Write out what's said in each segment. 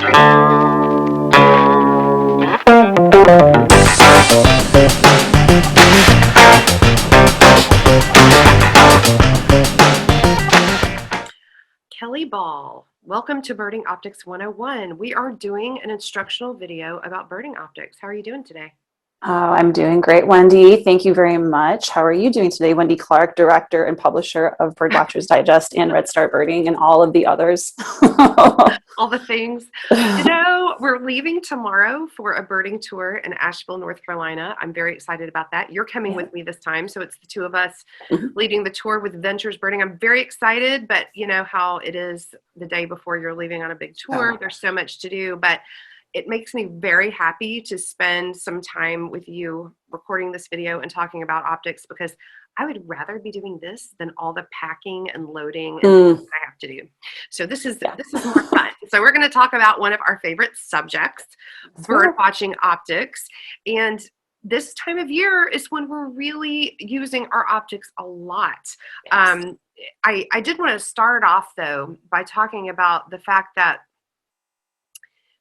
Kelly Ball, welcome to Birding Optics 101. We are doing an instructional video about birding optics. How are you doing today? Oh, I'm doing great, Wendy. Thank you very much. How are you doing today? Wendy Clark, director and publisher of Birdwatchers Digest and Redstart Birding and all of the others. All the things. You know, we're leaving tomorrow for a birding tour in Asheville, North Carolina. I'm very excited about that. You're coming with me this time, so it's the two of us leading the tour with Ventures Birding. I'm very excited, but you know how it is the day before you're leaving on a big tour. There's so much to do, but it makes me very happy to spend some time with you recording this video and talking about optics, because I would rather be doing this than all the packing and loading and I have to do. So this is more fun. So we're going to talk about one of our favorite subjects, bird watching optics. And this time of year is when we're really using our optics a lot. Yes. I did want to start off though by talking about the fact that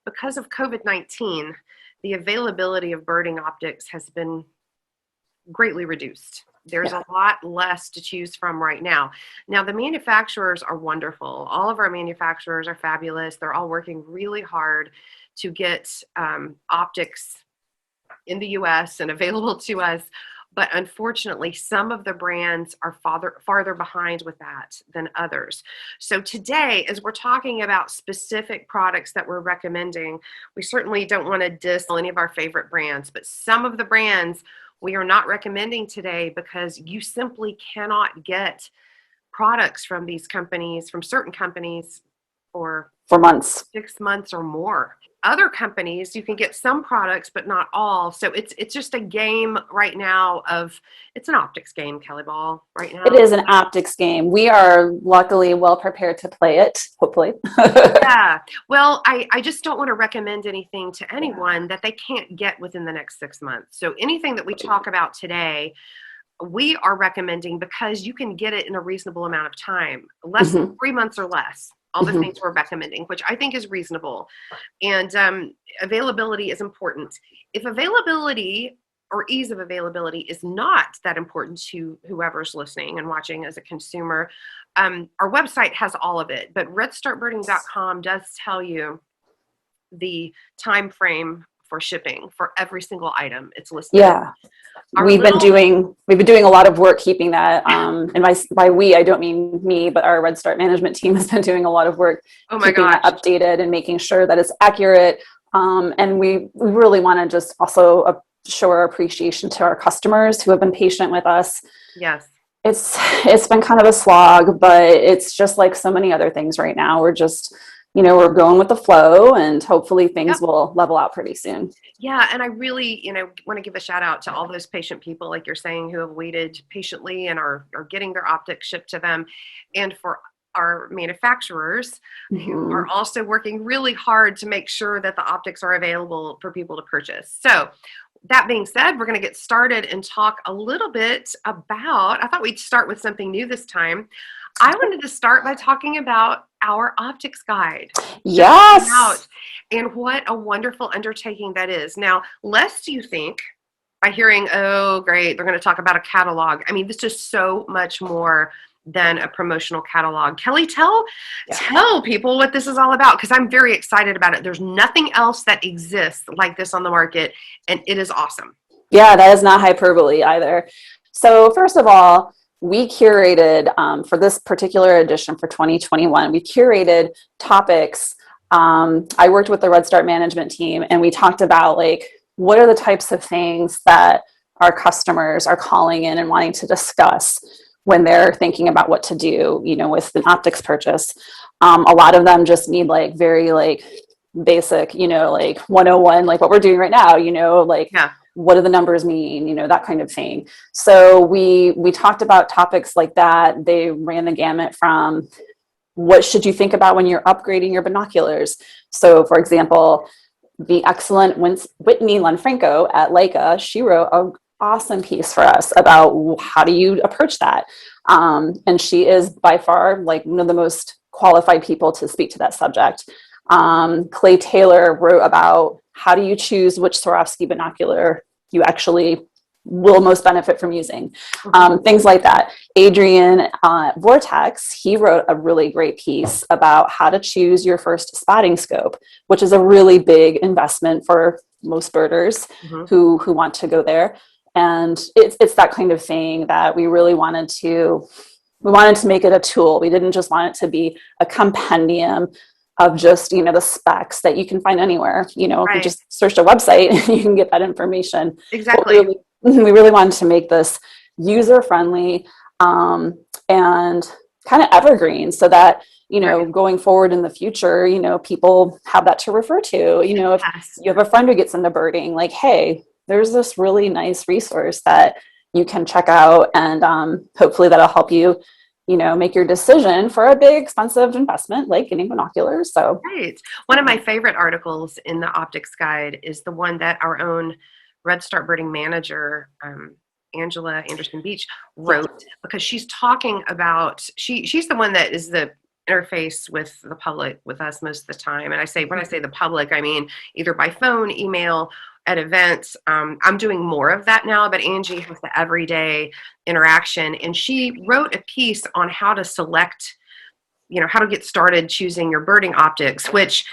because of COVID-19, the availability of birding optics has been greatly reduced. There's a lot less to choose from right now. Now, the manufacturers are wonderful. All of our manufacturers are fabulous. They're all working really hard to get optics in the US and available to us. But unfortunately, some of the brands are farther behind with that than others. So today, as we're talking about specific products that we're recommending, we certainly don't want to diss any of our favorite brands, but some of the brands we are not recommending today because you simply cannot get products from these companies, from certain companies, for months, 6 months or more. Other companies, you can get some products, but not all. So it's just a game right now it's an optics game, Kelly Ball, right now. It is an optics game. We are luckily well prepared to play it, hopefully. Yeah. Well, I just don't want to recommend anything to anyone that they can't get within the next 6 months. So anything that we talk about today, we are recommending because you can get it in a reasonable amount of time, less than 3 months or less. All the things we're recommending, which I think is reasonable. And availability is important. If availability or ease of availability is not that important to whoever's listening and watching as a consumer, our website has all of it. But redstartbirding.com does tell you the time frame for shipping for every single item. It's listed. Yeah. We've been doing a lot of work keeping that, and by we, I don't mean me, but our Redstart management team has been doing a lot of work keeping that updated and making sure that it's accurate. And we really want to just also show our appreciation to our customers who have been patient with us. Yes. It's been kind of a slog, but it's just like so many other things right now. We're just, we're going with the flow, and hopefully things will level out pretty soon. Yeah, and I really, want to give a shout out to all those patient people, like you're saying, who have waited patiently and are getting their optics shipped to them. And for our manufacturers who are also working really hard to make sure that the optics are available for people to purchase. So that being said, we're going to get started and talk a little bit about, I thought we'd start with something new this time. I wanted to start by talking about our optics guide. Yes. And what a wonderful undertaking that is. Now, lest you think by hearing, oh, great, they're going to talk about a catalog. I mean, this is so much more than a promotional catalog. Kelly, tell people what this is all about, because I'm very excited about it. There's nothing else that exists like this on the market, and it is awesome. Yeah, that is not hyperbole either. So first of all, we curated for this particular edition for 2021, we curated topics. I worked with the Redstart management team, and we talked about what are the types of things that our customers are calling in and wanting to discuss when they're thinking about what to do, with an optics purchase. A lot of them just need very basic, 101, like what we're doing right now, what do the numbers mean, that kind of thing. So we talked about topics like that. They ran the gamut from what should you think about when you're upgrading your binoculars. So for example, the excellent Whitney Lanfranco at Leica, she wrote an awesome piece for us about how do you approach that. And she is by far one of the most qualified people to speak to that subject. Clay Taylor wrote about how do you choose which Swarovski binocular you actually will most benefit from using, things like that. Adrian Vortex, he wrote a really great piece about how to choose your first spotting scope, which is a really big investment for most birders who want to go there. And it's that kind of thing that we really wanted to make it a tool. We didn't just want it to be a compendium of just, the specs that you can find anywhere. If you just search a website, you can get that information. Exactly. We really wanted to make this user-friendly and kind of evergreen so that, going forward in the future, people have that to refer to. If you have a friend who gets into birding, like, hey, there's this really nice resource that you can check out, and hopefully that'll help you, make your decision for a big expensive investment like getting binoculars. So right. One of my favorite articles in the optics guide is the one that our own Redstart Birding manager, Angela Anderson Beach, wrote, because she's talking about, she's the one that is the interface with the public with us most of the time. And when I say the public, I mean either by phone, email, at events. I'm doing more of that now, but Angie has the everyday interaction. And she wrote a piece on how to select, how to get started choosing your birding optics, which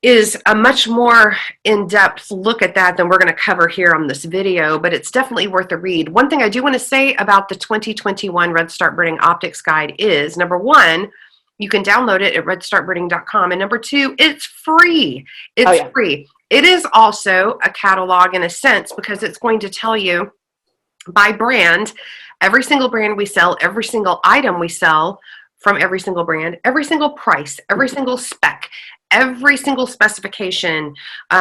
is a much more in-depth look at that than we're going to cover here on this video, but it's definitely worth a read. One thing I do want to say about the 2021 Redstart Birding Optics Guide is, number one, you can download it at redstartbirding.com, and number two, it's free. It's free. It is also a catalog in a sense, because it's going to tell you by brand, every single brand we sell, every single item we sell from every single brand, every single price, every single spec, every single specification,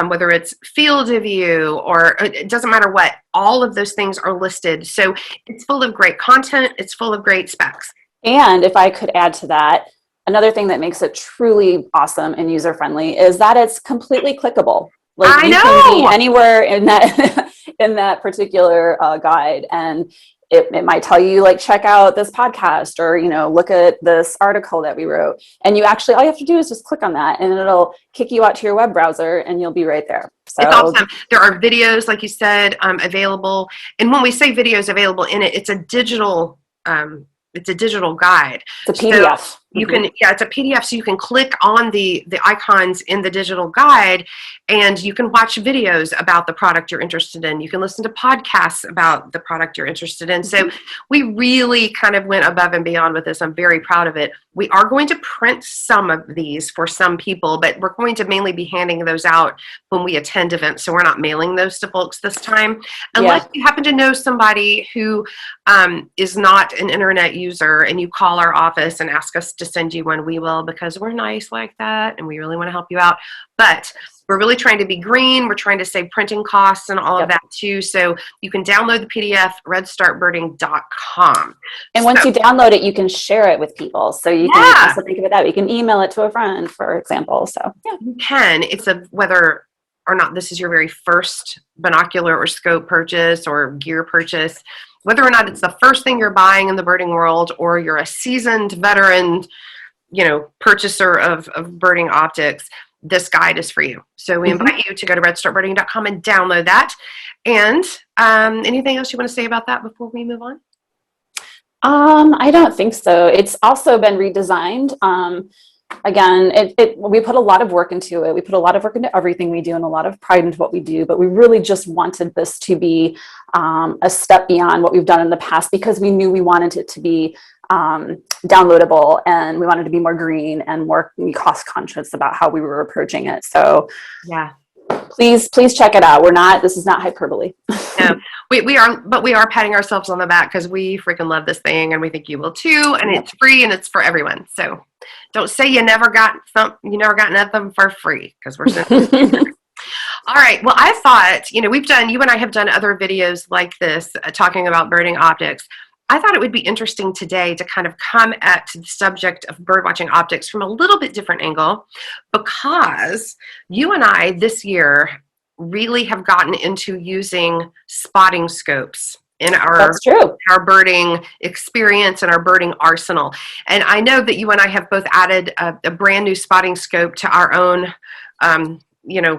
whether it's field of view or it doesn't matter what, all of those things are listed. So it's full of great content. It's full of great specs. And if I could add to that, another thing that makes it truly awesome and user-friendly is that it's completely clickable. Like, you can be anywhere in that in that particular guide, and it might tell you, like, check out this podcast, or look at this article that we wrote, and all you have to do is just click on that, and it'll kick you out to your web browser, and you'll be right there. So it's awesome. There are videos, like you said, available, and when we say videos available in it, it's a digital guide. It's a PDF. So you can, it's a PDF, so you can click on the icons in the digital guide, and you can watch videos about the product you're interested in. You can listen to podcasts about the product you're interested in. So we really kind of went above and beyond with this. I'm very proud of it. We are going to print some of these for some people, but we're going to mainly be handing those out when we attend events. So we're not mailing those to folks this time, unless you happen to know somebody who is not an internet user, and you call our office and ask us to send you one. We will, because we're nice like that, and we really want to help you out. But we're really trying to be green. We're trying to save printing costs and all of that too. So you can download the PDF, redstartbirding.com. And once you download it, you can share it with people. So you can also think about that. You can email it to a friend, for example. So you can. It's whether or not this is your very first binocular or scope purchase or gear purchase, whether or not it's the first thing you're buying in the birding world, or you're a seasoned veteran, purchaser of birding optics, this guide is for you. So we invite you to go to redstartbirding.com and download that. And anything else you want to say about that before we move on? I don't think so. It's also been redesigned. Again, we put a lot of work into it. We put a lot of work into everything we do and a lot of pride into what we do, but we really just wanted this to be a step beyond what we've done in the past, because we knew we wanted it to be downloadable, and we wanted to be more green and more cost conscious about how we were approaching it. So please check it out. This is not hyperbole. No, we are patting ourselves on the back, because we freaking love this thing, and we think you will too. And it's free, and it's for everyone. So don't say you never got nothing for free, because we're all right. Well, I thought, you and I have done other videos like this talking about birding optics. I thought it would be interesting today to kind of come at the subject of birdwatching optics from a little bit different angle, because you and I this year really have gotten into using spotting scopes in our our birding experience and our birding arsenal. And I know that you and I have both added a brand new spotting scope to our own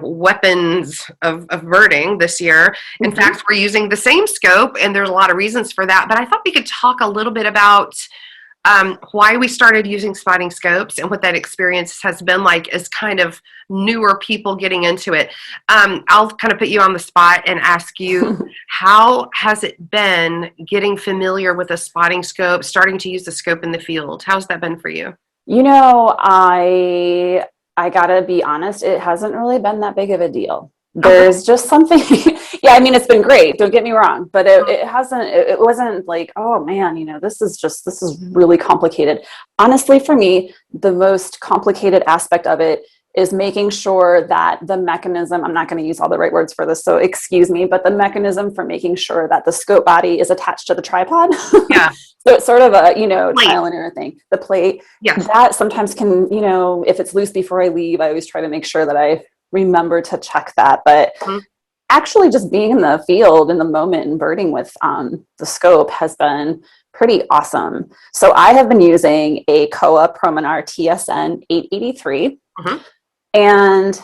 weapons of birding this year. In fact, we're using the same scope, and there's a lot of reasons for that. But I thought we could talk a little bit about why we started using spotting scopes and what that experience has been like as kind of newer people getting into it. I'll kind of put you on the spot and ask you, how has it been getting familiar with a spotting scope, starting to use the scope in the field? How's that been for you? I gotta be honest, it hasn't really been that big of a deal. There's just something, yeah, I mean, it's been great, don't get me wrong, but it wasn't like, oh man, this is really complicated. Honestly, for me, the most complicated aspect of it is making sure that the mechanism, I'm not going to use all the right words for this, so excuse me, but the mechanism for making sure that the scope body is attached to the tripod. Yeah. So it's sort of a, trial and error thing. The plate, that sometimes can, if it's loose before I leave, I always try to make sure that I remember to check that. But actually just being in the field in the moment and birding with the scope has been pretty awesome. So I have been using a Kowa Prominar TSN 883. And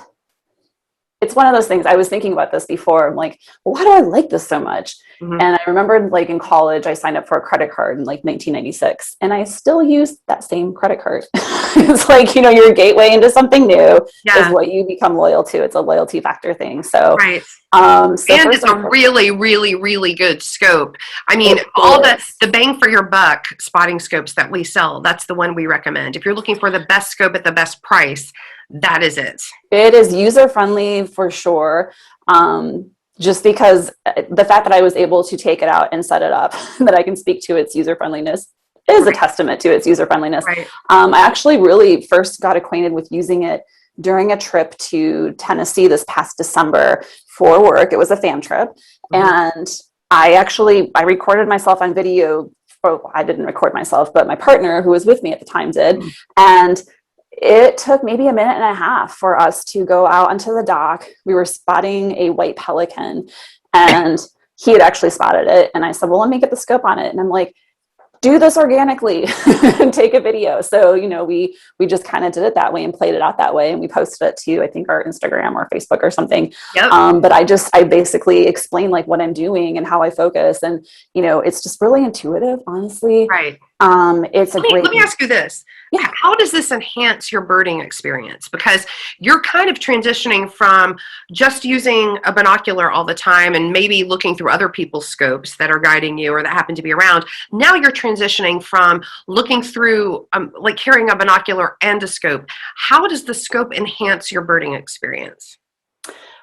it's one of those things, I was thinking about this before. I'm like, well, why do I like this so much? And I remembered, like, in college, I signed up for a credit card in like 1996, and I still use that same credit card. It's like, your gateway into something new is what you become loyal to. It's a loyalty factor thing. So, right. And it's a really, really, really good scope. I mean, all the bang for your buck spotting scopes that we sell, that's the one we recommend. If you're looking for the best scope at the best price, that is it. It is user-friendly for sure. Just because the fact that I was able to take it out and set it up, that I can speak to its user-friendliness is a testament to its user-friendliness. Right. I actually really first got acquainted with using it during a trip to Tennessee this past December for work. It was a fam trip. And I recorded myself on video. I didn't record myself, but my partner who was with me at the time did. And it took maybe a minute and a half for us to go out onto the dock. We were spotting a white pelican, and he had actually spotted it. And I said, well, let me get the scope on it. And I'm like, do this organically and take a video. So, we just kind of did it that way and played it out that way. And we posted it to, I think, our Instagram or Facebook or something. Yep. But I basically explain like what I'm doing and how I focus. And, it's just really intuitive, honestly. Right. Let me ask you this. Yeah. How does this enhance your birding experience? Because you're kind of transitioning from just using a binocular all the time and maybe looking through other people's scopes that are guiding you or that happen to be around. Now you're transitioning from looking through, like carrying a binocular and a scope. How does the scope enhance your birding experience?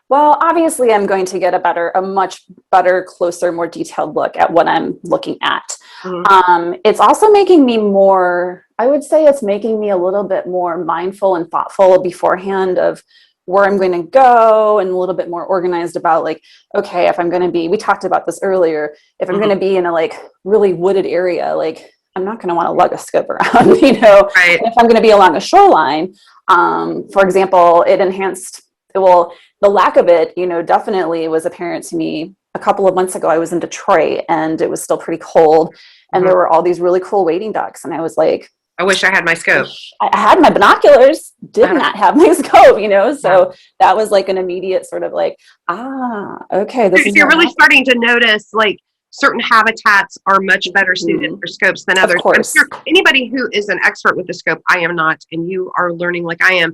Well, obviously I'm going to get a much better, closer, more detailed look at what I'm looking at. It's also making me it's making me a little bit more mindful and thoughtful beforehand of where I'm going to go, and a little bit more organized about like, okay, if I'm going to be, we talked about this earlier, if I'm going to be in a like really wooded area, like I'm not going to want to lug a scope around, Right. And if I'm going to be along a shoreline, for example, the lack of it, definitely was apparent to me a couple of months ago. I was in Detroit and it was still pretty cold, and there were all these really cool wading ducks. And I was like, I wish I had my scope. I had my binoculars, did not have my scope, so that was like an immediate sort of like, okay. If you're really starting to notice like certain habitats are much better suited for scopes than others. Of course. I'm sure anybody who is an expert with the scope, I am not, and you are learning like I am,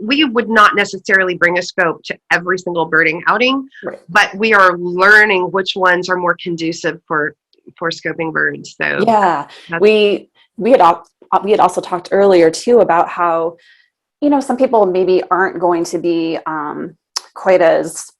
we would not necessarily bring a scope to every single birding outing, but we are learning which ones are more conducive for scoping birds. So yeah, we had also talked earlier too about how, some people maybe aren't going to be quite as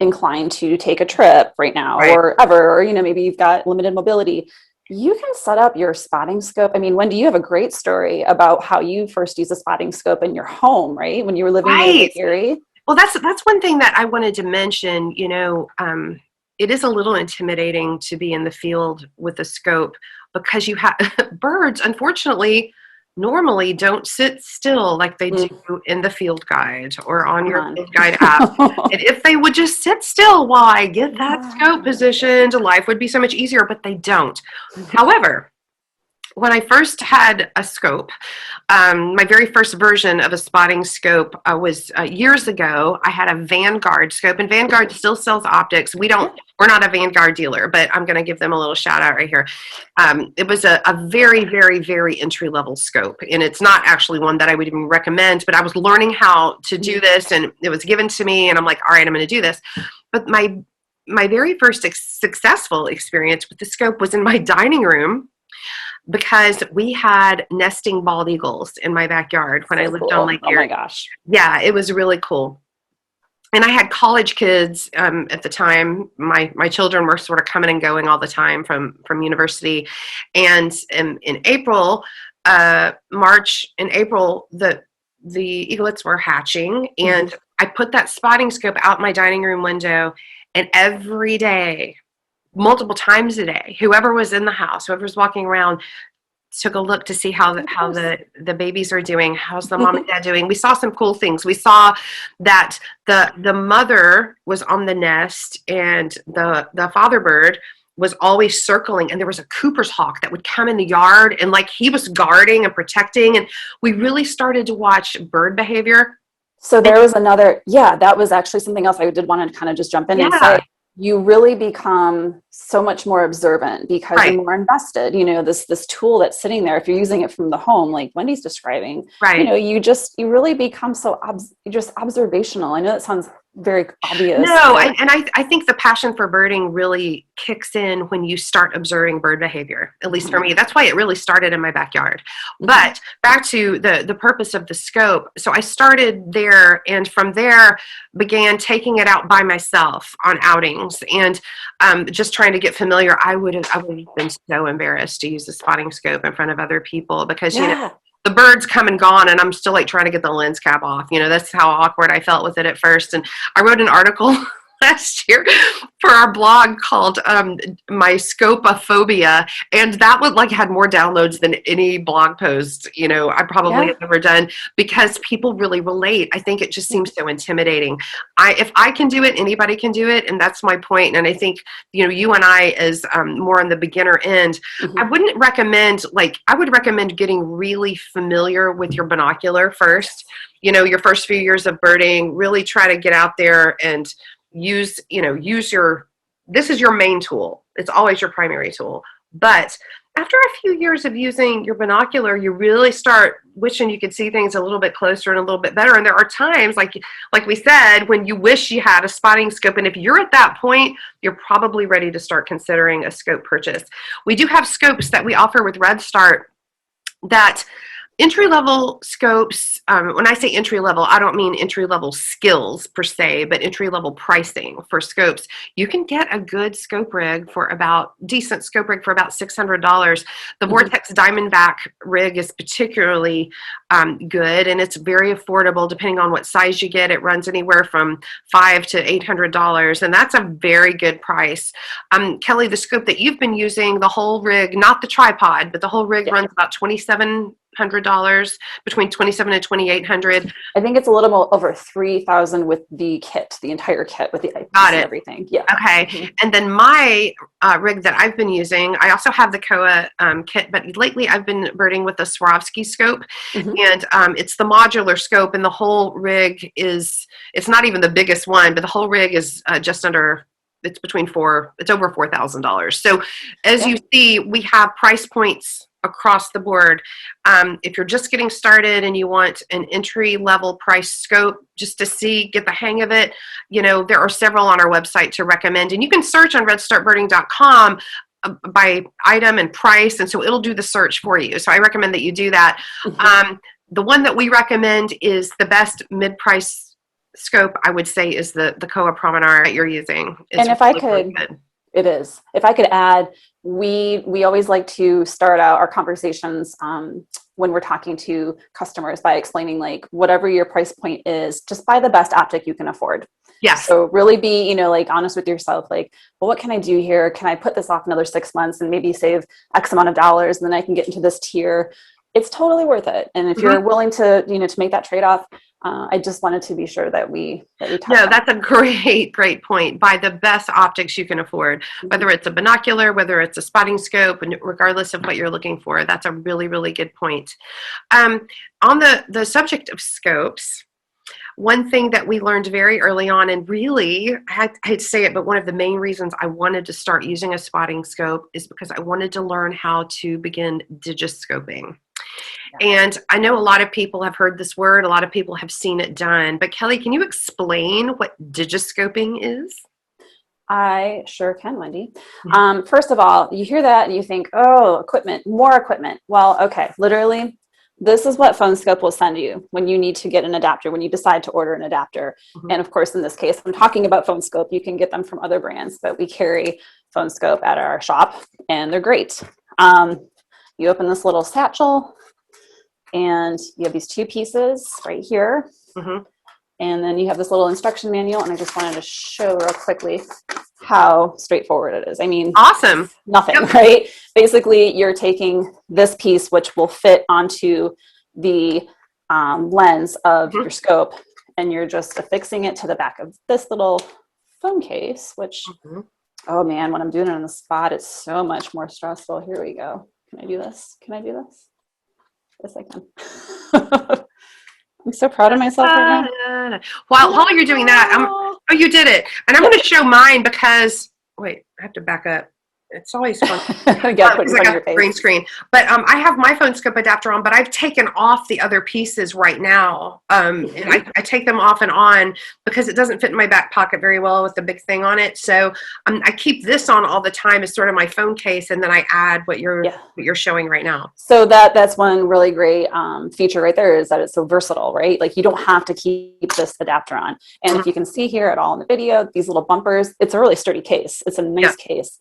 inclined to take a trip right now or ever, or, maybe you've got limited mobility. You can set up your spotting scope. I mean, Wendy, you have a great story about how you first used a spotting scope in your home, right? When you were living in Lake Erie. Well, that's one thing that I wanted to mention. It is a little intimidating to be in the field with a scope because you have birds, unfortunately, normally don't sit still like they do in the field guide or on Come your on. field guide app. And if they would just sit still while I get that scope positioned, life would be so much easier, but they don't. However, when I first had a scope, my very first version of a spotting scope was years ago. I had a Vanguard scope, and Vanguard still sells optics. We're not a Vanguard dealer, but I'm going to give them a little shout out right here. It was a very, very, very entry level scope, and it's not actually one that I would even recommend, but I was learning how to do this, and it was given to me, and I'm like, all right, I'm going to do this. But my very first successful experience with the scope was in my dining room, because we had nesting bald eagles in my backyard when I lived on Lake Erie. Oh my gosh. Yeah, it was really cool. And I had college kids at the time. My children were sort of coming and going all the time from university. And in April, March and April, the eaglets were hatching. And I put that spotting scope out my dining room window, and every day, multiple times a day, whoever was in the house, whoever was walking around, took a look to see how the babies are doing. How's the mom and dad doing? We saw some cool things. We saw that the mother was on the nest, and the father bird was always circling, and there was a Cooper's hawk that would come in the yard, and like he was guarding and protecting, and we really started to watch bird behavior. So there was another, that was actually something else I did want to kind of just jump in and say. You really become so much more observant because you're more invested. You know, this tool that's sitting there, if you're using it from the home, like Wendy's describing, you know, you really become so just observational. I know that sounds very obvious. No, and I think the passion for birding really kicks in when you start observing bird behavior, at least for me. That's why it really started in my backyard. But back to the purpose of the scope. So I started there, and from there began taking it out by myself on outings, and just trying to get familiar. I would have been so embarrassed to use a spotting scope in front of other people because, you know, the bird's come and gone, and I'm still like trying to get the lens cap off. You know, that's how awkward I felt with it at first. And I wrote an article last year for our blog called My Scopophobia, and that one like had more downloads than any blog post, you know, I probably have ever done, because people really relate. I think it just seems so intimidating. If I can do it, anybody can do it, and that's my point. And I think, you know, you and I, as more on the beginner end, I wouldn't recommend, I would recommend getting really familiar with your binocular first. You know, your first few years of birding, really try to get out there and use this is your main tool. It's always your primary tool. But after a few years of using your binocular, you really start wishing you could see things a little bit closer and a little bit better. And there are times, like we said, when you wish you had a spotting scope. And if you're at that point, you're probably ready to start considering a scope purchase. We do have scopes that we offer with Redstart that entry-level scopes, when I say entry-level, I don't mean entry-level skills per se, but entry-level pricing for scopes. You can get a good scope rig for about $600. The Vortex Diamondback rig is particularly good, and it's very affordable depending on what size you get. It runs anywhere from $500 to $800, and that's a very good price. Kelly, the scope that you've been using, the whole rig, not the tripod, but the whole rig runs about $2,700, between $2,700 and $2,800. I think it's a little more over $3,000 with the kit, the entire kit with the IPs and everything. Yeah. Okay. And then my rig that I've been using, I also have the Koa kit, but lately I've been birding with the Swarovski scope, and it's the modular scope, and the whole rig it's not even the biggest one, but the whole rig is just under. It's over $4,000. So as you see, we have price points across the board. If you're just getting started and you want an entry-level price scope just to get the hang of it, you know, there are several on our website to recommend. And you can search on redstartbirding.com by item and price, and so it'll do the search for you. So I recommend that you do that. The one that we recommend is the best mid-price scope, I would say, is the Koa Promenade that you're using. And if I could, it is. If I could add, we always like to start out our conversations when we're talking to customers by explaining, like, whatever your price point is, just buy the best optic you can afford. Yes. So really be, like, honest with yourself. Like, well, what can I do here? Can I put this off another 6 months and maybe save X amount of dollars, and then I can get into this tier? it's totally worth it. And if you're willing to, to make that trade-off, I just wanted to be sure that we talk No, about that's a great point. Buy the best optics you can afford, whether it's a binocular, whether it's a spotting scope, and regardless of what you're looking for. That's a really good point. On the subject of scopes, one thing that we learned very early on, and really, I hate to say it, but one of the main reasons I wanted to start using a spotting scope is because I wanted to learn how to begin digiscoping. And I know a lot of people have heard this word, a lot of people have seen it done, but Kelly, can you explain what digiscoping is? I sure can, Wendy. First of all, you hear that and you think, oh, equipment, more equipment. Well, okay, literally, this is what Phone Scope will send you when you need to get an adapter, when you decide to order an adapter. And of course, in this case, I'm talking about Phone Scope. You can get them from other brands, but we carry Phone Scope at our shop, and they're great. You open this little satchel, and you have these two pieces right here. And then you have this little instruction manual, and I just wanted to show real quickly how straightforward it is. I mean, awesome. Nothing, right? Basically, you're taking this piece, which will fit onto the lens of your scope, and you're just affixing it to the back of this little phone case, which, oh man, when I'm doing it on the spot, it's so much more stressful. Here we go. Can I do this? Can I do this? Yes, I can. I'm so proud of myself right now. While you're doing that, oh, you did it. And I'm going to show mine because, wait, I have to back up. It's always fun. Yeah, put it in your face. Green screen. But I have my phone scope adapter on, but I've taken off the other pieces right now. And I take them off and on because it doesn't fit in my back pocket very well with the big thing on it. So I keep this on all the time as sort of my phone case, and then I add what you're showing right now. So that's one really great feature right there, is that it's so versatile, right? Like you don't have to keep this adapter on. And if you can see here at all in the video, these little bumpers, it's a really sturdy case. It's a nice case.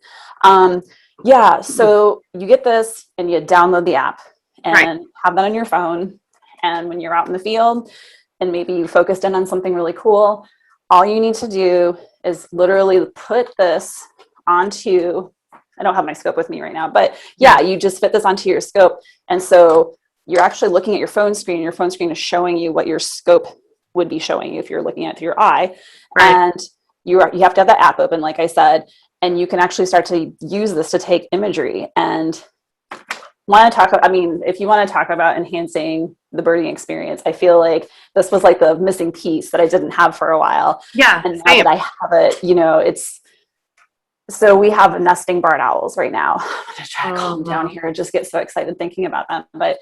So you get this and you download the app and have that on your phone. And when you're out in the field and maybe you focused in on something really cool, all you need to do is literally put this onto, I don't have my scope with me right now, but you just fit this onto your scope. And so you're actually looking at your phone screen. Your phone screen is showing you what your scope would be showing you if you're looking at it through your eye. And you have to have that app open, like I said, and you can actually start to use this to take imagery. And if you want to talk about enhancing the birding experience, I feel like this was like the missing piece that I didn't have for a while. Yeah. And now that I have it, so we have nesting barred owls right now. I'm going to try to calm down here and just get so excited thinking about them. But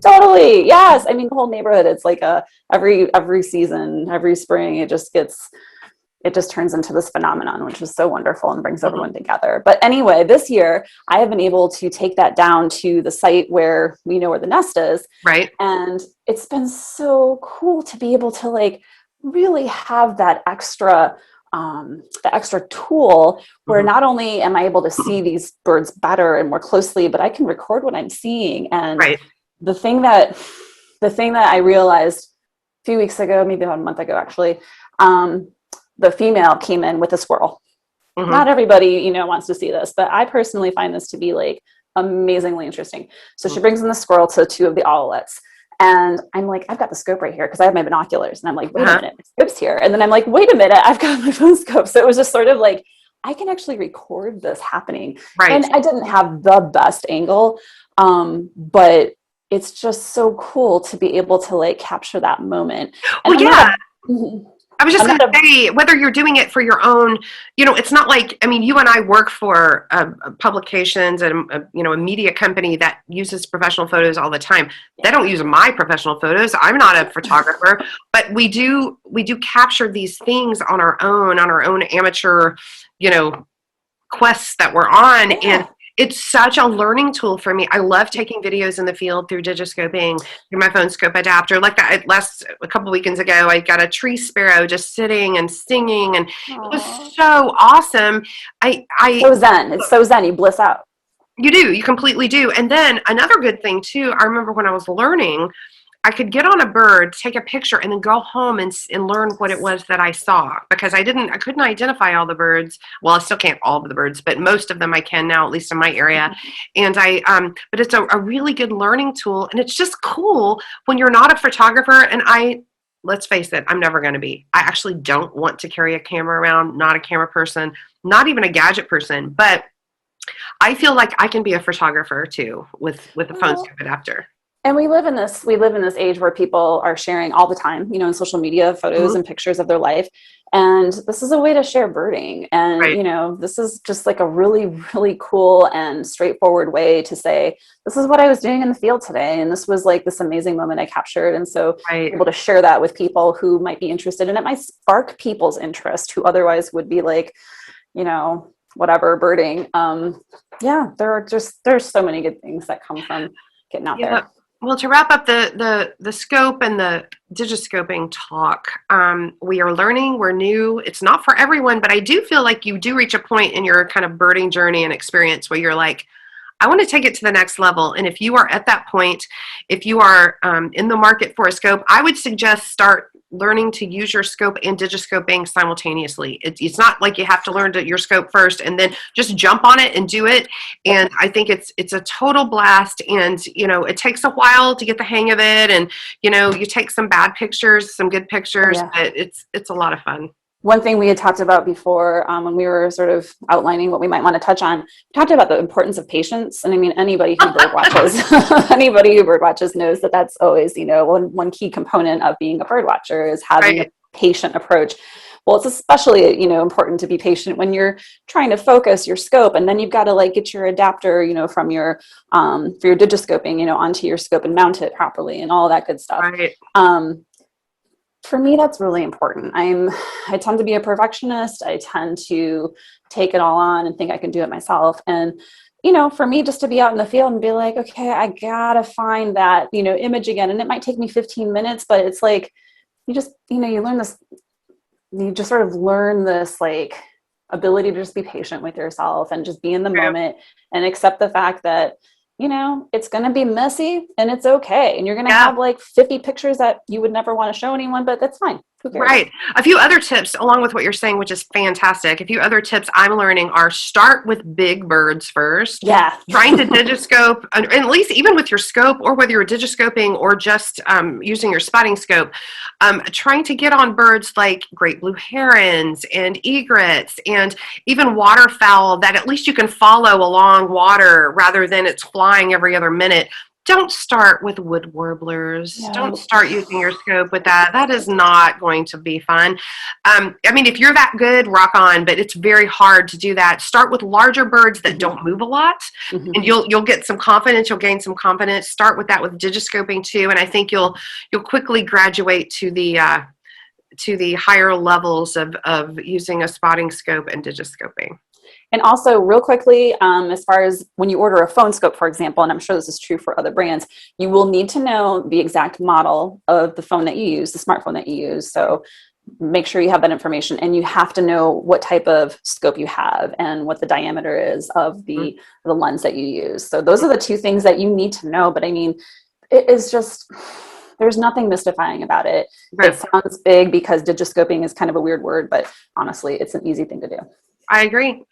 totally. Yes. I mean, the whole neighborhood, it's like every season, every spring, it just turns into this phenomenon, which is so wonderful and brings everyone together. But anyway, this year I have been able to take that down to the site where we know where the nest is. Right. And it's been so cool to be able to like really have that extra tool where not only am I able to see these birds better and more closely, but I can record what I'm seeing. And the thing that I realized a few weeks ago, maybe about a month ago, actually, the female came in with a squirrel. Not everybody, wants to see this, but I personally find this to be like amazingly interesting. So she brings in the squirrel to two of the owlets. And I'm like, I've got the scope right here because I have my binoculars. And I'm like, wait a minute, my scope's here. And then I'm like, wait a minute, I've got my phone scope. So it was just sort of like, I can actually record this happening. And I didn't have the best angle, but it's just so cool to be able to like capture that moment. And I was just going to say, whether you're doing it for your own, it's not like, you and I work for publications and, a media company that uses professional photos all the time. They don't use my professional photos. I'm not a photographer, but we do capture these things on our own amateur, quests that we're on. And it's such a learning tool for me. I love taking videos in the field through digiscoping, through my phone scope adapter. Like that, a couple weekends ago, I got a tree sparrow just sitting and singing, and it was so awesome. So zen. It's so zen. You bliss out. You do. You completely do. And then another good thing too, I remember when I was learning, I could get on a bird, take a picture, and then go home and learn what it was that I saw, because I couldn't identify all the birds. Well, I still can't all of the birds, but most of them I can now, at least in my area. And but it's a really good learning tool, and it's just cool when you're not a photographer. And let's face it, I'm never going to be. I actually don't want to carry a camera around, not a camera person, not even a gadget person, but I feel like I can be a photographer too with a phone scope adapter. And we live in this age where people are sharing all the time, you know, in social media, photos and pictures of their life. And this is a way to share birding. And, you know, this is just like a really, really cool and straightforward way to say, this is what I was doing in the field today. And this was like this amazing moment I captured. And so able to share that with people who might be interested, and it might spark people's interest who otherwise would be like, you know, whatever, birding. Yeah, there's so many good things that come from getting out there. Well, to wrap up the scope and the digiscoping talk, we are learning, we're new. It's not for everyone, but I do feel like you do reach a point in your kind of birding journey and experience where you're like, I want to take it to the next level. And if you are at that point, if you are in the market for a scope, I would suggest start learning to use your scope and digiscoping simultaneously. It's not like you have to learn your scope first and then just jump on it and do it. And I think it's a total blast. And, you know, it takes a while to get the hang of it. And, you know, you take some bad pictures, some good pictures, but it's a lot of fun. One thing we had talked about before when we were sort of outlining what we might want to touch on, we talked about the importance of patience. And I mean, anybody who bird watches, knows that that's always, you know, one key component of being a bird watcher is having a patient approach. Well, it's especially, you know, important to be patient when you're trying to focus your scope, and then you've got to like get your adapter, you know, from your for your digiscoping, you know, onto your scope and mount it properly and all that good stuff. For me, that's really important. I tend to be a perfectionist. I tend to take it all on and think I can do it myself. And, you know, for me, just to be out in the field and be like, okay, I gotta find that, you know, image again. And it might take me 15 minutes, but it's like, you just, you know, you just sort of learn this like ability to just be patient with yourself and just be in the moment and accept the fact that, you know, it's going to be messy and it's okay. And you're going to have like 50 pictures that you would never want to show anyone, but that's fine. Who cares? Right. A few other tips along with what you're saying, which is fantastic. A few other tips I'm learning are start with big birds first. Yeah. Trying to digiscope, and at least even with your scope, or whether you're digiscoping or just using your spotting scope, trying to get on birds like great blue herons and egrets and even waterfowl that at least you can follow along water rather than it's flying every other minute. Don't start with wood warblers. No. Don't start using your scope with that. That is not going to be fun. I mean, if you're that good, rock on, but it's very hard to do that. Start with larger birds that don't move a lot, and you'll get some confidence. You'll gain some confidence. Start with that with digiscoping too, and I think you'll quickly graduate to the higher levels of using a spotting scope and digiscoping. And also real quickly, as far as when you order a phone scope, for example, and I'm sure this is true for other brands, you will need to know the exact model of the phone that you use, the smartphone that you use. So make sure you have that information, and you have to know what type of scope you have and what the diameter is of the lens that you use. So those are the two things that you need to know. But I mean, it is just, there's nothing mystifying about it. Right. It sounds big because digiscoping is kind of a weird word, but honestly, it's an easy thing to do. I agree.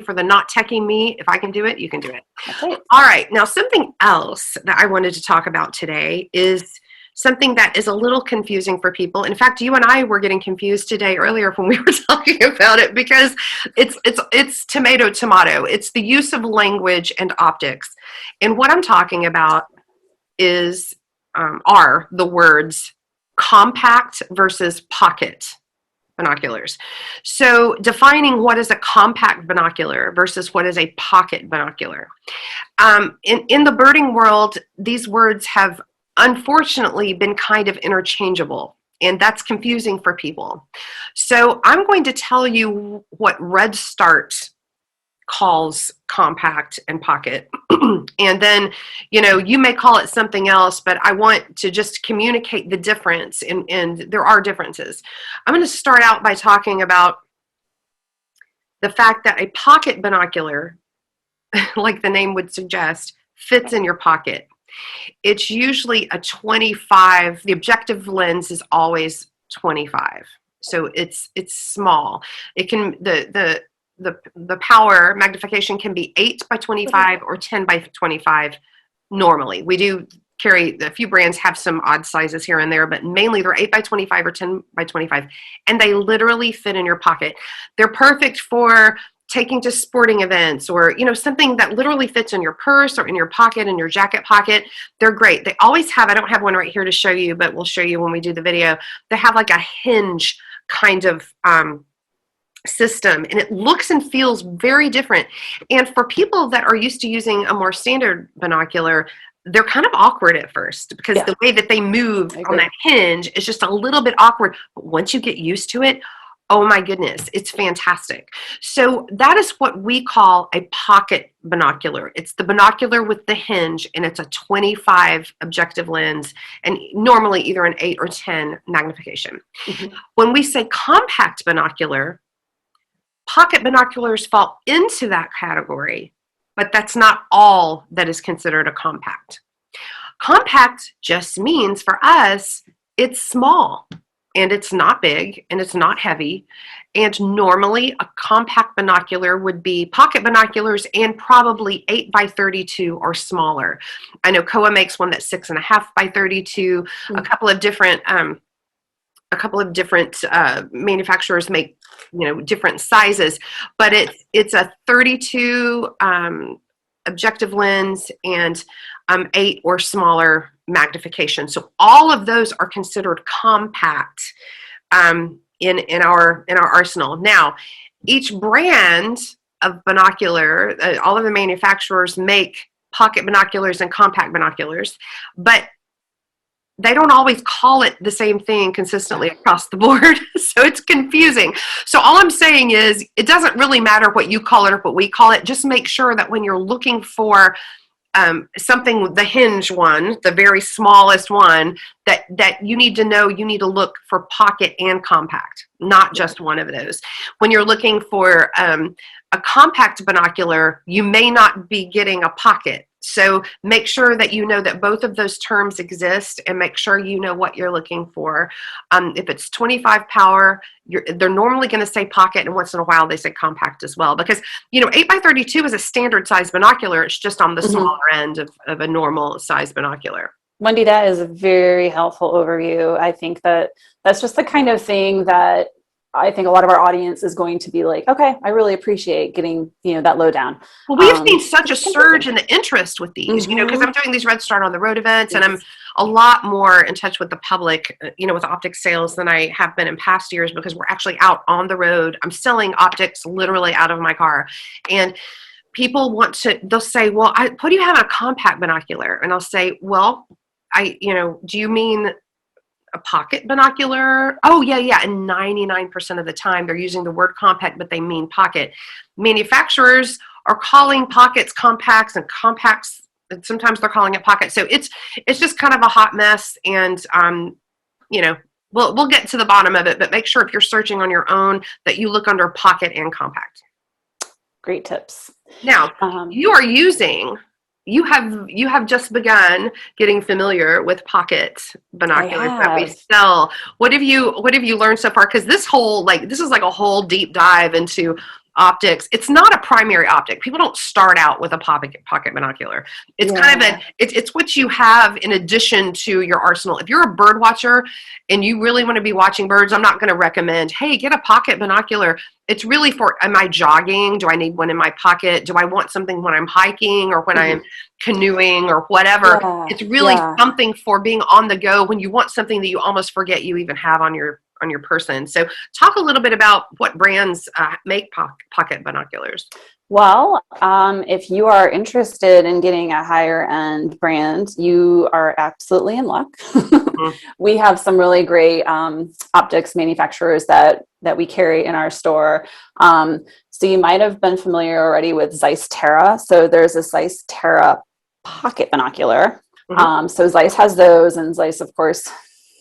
For the not techie me, if I can do it, you can do it. That's right. All right. Now, something else that I wanted to talk about today is something that is a little confusing for people. In fact, you and I were getting confused today earlier when we were talking about it, because it's tomato. It's the use of language and optics. And what I'm talking about are the words compact versus pocket binoculars. So defining what is a compact binocular versus what is a pocket binocular. In the birding world, these words have unfortunately been kind of interchangeable, and that's confusing for people. So I'm going to tell you what Redstart calls compact and pocket. And then, you know, you may call it something else, but I want to just communicate the difference, and there are differences. I'm going to start out by talking about the fact that a pocket binocular, like the name would suggest, fits in your pocket. it's usually a 25. The objective lens is always 25. So it's small. It can, the power magnification can be 8 by 25 or 10 by 25 normally. We do carry, a few brands have some odd sizes here and there, but mainly they're 8 by 25 or 10 by 25, and they literally fit in your pocket. They're perfect for taking to sporting events, or something that literally fits in your purse or in your pocket, in your jacket pocket. They're great. They always have, I don't have one right here to show you, but we'll show you when we do the video. They have like a hinge kind of system, and it looks and feels very different. And for people that are used to using a more standard binocular, they're kind of awkward at first, because the way that they move on that hinge is just a little bit awkward. But once you get used to it, oh my goodness, it's fantastic. So that is what we call a pocket binocular. It's the binocular with the hinge, and it's a 25 objective lens, and normally either an 8 or 10 magnification. When we say compact binocular, pocket binoculars fall into that category, but that's not all that is considered a compact. Compact just means for us, it's small, and it's not big, and it's not heavy. And normally a compact binocular would be pocket binoculars and probably 8 by 32 or smaller. I know Kowa makes one that's 6.5 by 32. A couple of different manufacturers make different sizes, but it's a 32 objective lens and 8 or smaller magnification. So all of those are considered compact in our arsenal. Now, each brand of binocular, all of the manufacturers make pocket binoculars and compact binoculars, but they don't always call it the same thing consistently across the board. So it's confusing. So all I'm saying is, it doesn't really matter what you call it or what we call it. Just make sure that when you're looking for something, the hinge one, the very smallest one, that you need to know, you need to look for pocket and compact, not just one of those. When you're looking for a compact binocular, you may not be getting a pocket. So make sure that you know that both of those terms exist, and make sure you know what you're looking for. If it's 25 power, they're normally going to say pocket, and once in a while they say compact as well, because 8 by 32 is a standard size binocular. It's just on the smaller end of a normal size binocular. Wendy, that is a very helpful overview. I think that's just the kind of thing that I think a lot of our audience is going to be like, okay, I really appreciate getting, that lowdown. Well, we've seen such a surge in the interest with these, because I'm doing these Redstart on the road events, and I'm a lot more in touch with the public, with optics sales than I have been in past years, because we're actually out on the road. I'm selling optics literally out of my car, and people they'll say, well, what do you have in a compact binocular? And I'll say, well, do you mean a pocket binocular? Oh, yeah. And 99% of the time they're using the word compact, but they mean pocket. Manufacturers are calling pockets compacts, and compacts, and sometimes they're calling it pocket. So it's just kind of a hot mess, and we'll get to the bottom of it, but make sure if you're searching on your own that you look under pocket and compact. Great tips. Now, you have just begun getting familiar with pocket binoculars that we sell. What have you learned so far? Because this is like a whole deep dive into optics. It's not a primary optic. People don't start out with a pocket binocular. It's kind of it's what you have in addition to your arsenal. If you're a bird watcher and you really want to be watching birds, I'm not going to recommend, hey, get a pocket binocular. It's really for, am I jogging? Do I need one in my pocket? Do I want something when I'm hiking or when I'm canoeing or whatever? It's really something for being on the go when you want something that you almost forget you even have on your person. So talk a little bit about what brands make pocket binoculars. Well, if you are interested in getting a higher end brand, you are absolutely in luck. We have some really great optics manufacturers that we carry in our store. So you might have been familiar already with Zeiss Terra. So there's a Zeiss Terra pocket binocular. So Zeiss has those, and Zeiss, of course,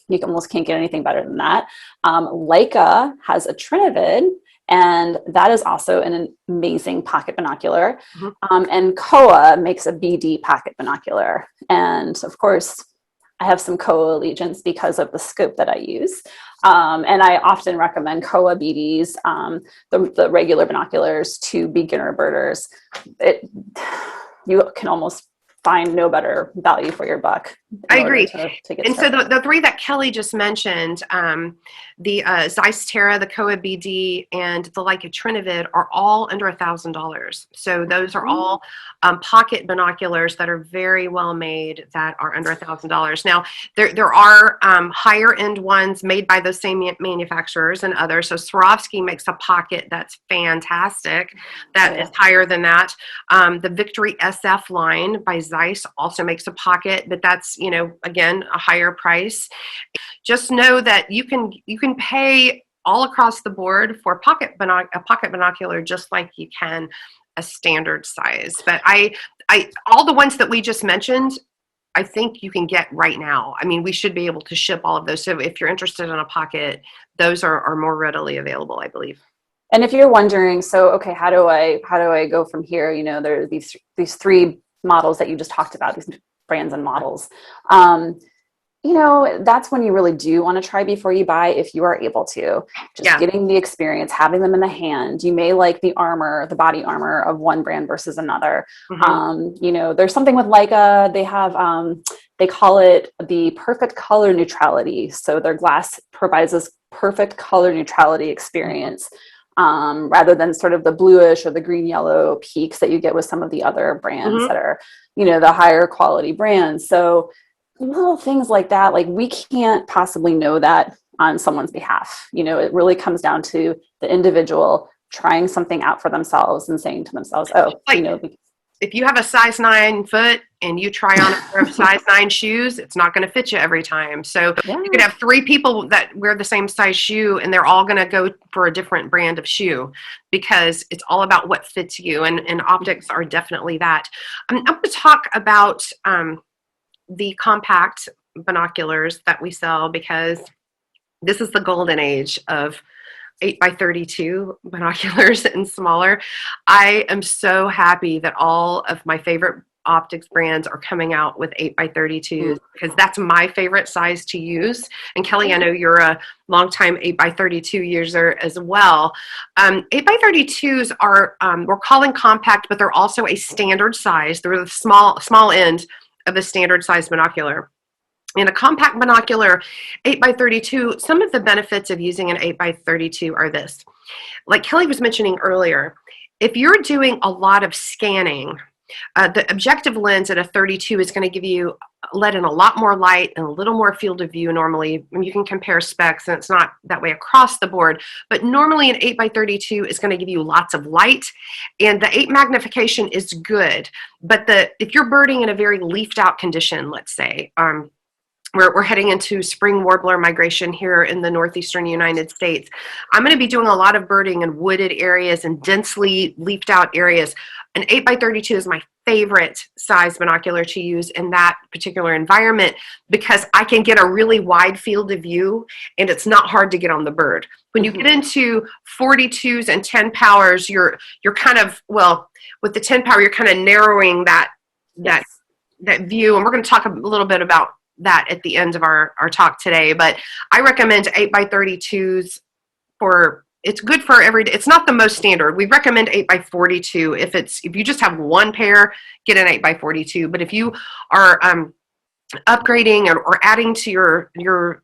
you almost can't get anything better than that. Leica has a Trinivid, And that is also an amazing pocket binocular. Mm-hmm. And Kowa makes a BD pocket binocular. And of course, I have some Kowa allegiance because of the scope that I use. And I often recommend Kowa BDs, the regular binoculars, to beginner birders. You can almost find no better value for your buck. I agree. To get and started. so the three that Kelly just mentioned, the Zeiss Terra, the Kowa BD, and the Leica Trinivid are all under $1,000. So those are all pocket binoculars that are very well made that are under $1,000. Now, there are higher end ones made by those same manufacturers and others. So Swarovski makes a pocket that's fantastic that is higher than that. The Victory SF line by Zeiss also makes a pocket, but that's, again, a higher price. Just know that you can pay all across the board for a pocket binocular just like you can a standard size. But I all the ones that we just mentioned, I think you can get right now. I mean, we should be able to ship all of those. So if you're interested in a pocket, those are more readily available, I believe. And if you're wondering, so okay, how do I go from here? There are these three models that you just talked about, these brands and models. That's when you really do want to try before you buy, if you are able to. Just getting the experience, having them in the hand. You may like the body armor of one brand versus another. Mm-hmm. There's something with Leica. They have, they call it the perfect color neutrality. So their glass provides this perfect color neutrality experience. Rather than sort of the bluish or the green yellow peaks that you get with some of the other brands that are, the higher quality brands. So little things like that, like we can't possibly know that on someone's behalf. It really comes down to the individual trying something out for themselves and saying to themselves, if you have a size 9 foot and you try on a pair of size 9 shoes, it's not going to fit you every time. So you could have 3 people that wear the same size shoe and they're all going to go for a different brand of shoe because it's all about what fits you. And optics are definitely that. I'm going to talk about the compact binoculars that we sell because this is the golden age of 8x32 binoculars and smaller. I am so happy that all of my favorite optics brands are coming out with 8x32s because that's my favorite size to use. And Kelly, I know you're a longtime 8x32 user as well. 8x32s are, we're calling compact, but they're also a standard size. They're the small end of a standard size binocular. In a compact binocular, 8x32, some of the benefits of using an 8x32 are this. Like Kelly was mentioning earlier, if you're doing a lot of scanning, the objective lens at a 32 is going to let in a lot more light and a little more field of view normally. And you can compare specs, and it's not that way across the board. But normally an 8x32 is going to give you lots of light, and the 8 magnification is good. But if you're birding in a very leafed out condition, let's say, we're heading into spring warbler migration here in the northeastern United States. I'm going to be doing a lot of birding in wooded areas and densely leafed out areas. An 8x32 is my favorite size binocular to use in that particular environment because I can get a really wide field of view and it's not hard to get on the bird. When you get into 42s and 10 powers, you're kind of, with the 10 power, you're kind of narrowing that view. And we're going to talk a little bit about that at the end of our talk today, but I recommend 8x32s it's good for every day. It's not the most standard. We recommend 8x42 if you just have one pair, get an 8x42. But if you are upgrading or adding to your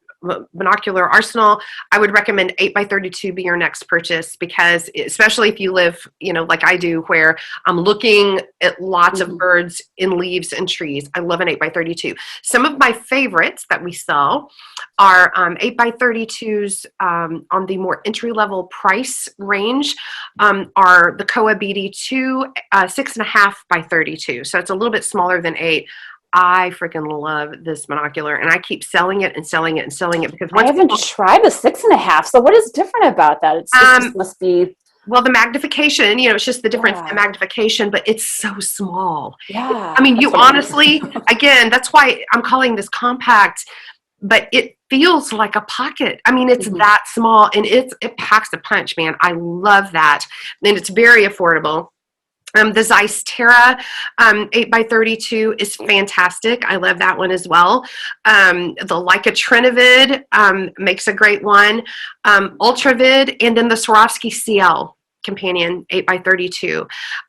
binocular arsenal, I would recommend 8x32 be your next purchase because especially if you live, like I do, where I'm looking at lots of birds in leaves and trees. I love an 8x32. Some of my favorites that we sell are 8x32s on the more entry-level price range are the Kowa BD2 6.5x32. So it's a little bit smaller than 8. I freaking love this binocular, and I keep selling it and selling it and selling it because I haven't tried the 6.5. So what is different about that? It just must be the magnification. It's just the difference in magnification, but it's so small. Yeah. I mean, you honestly, again, that's why I'm calling this compact. but it feels like a pocket. I mean, it's Mhm. that small, and it packs a punch, man. I love that. And it's very affordable. The Zeiss Terra 8x32 is fantastic. I love that one as well. The Leica Trinivid makes a great one. Ultravid, and then the Swarovski CL companion 8x32.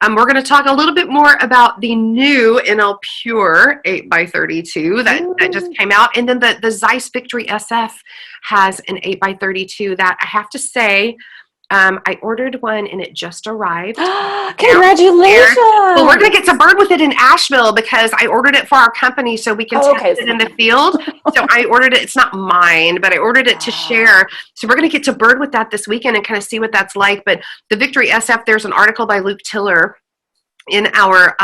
We're going to talk a little bit more about the new NL Pure 8x32 that just came out. And then the Zeiss Victory Sf has an 8x32 that I have to say, I ordered one and it just arrived. Congratulations! Well, we're going to get to bird with it in Asheville because I ordered it for our company so we can test it in the field. So I ordered it. It's not mine, but I ordered it to share. So we're going to get to bird with that this weekend and kind of see what that's like. But the Victory SF, there's an article by Luke Tiller in our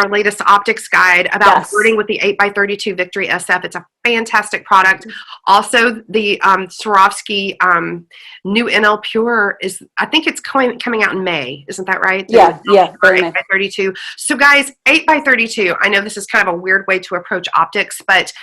latest optics guide about birding with the 8x32 Victory SF. It's a fantastic product. Also, the Swarovski new NL Pure is, I think it's coming out in May. Isn't that right? Yeah. 8x32. So guys, 8x32, I know this is kind of a weird way to approach optics, but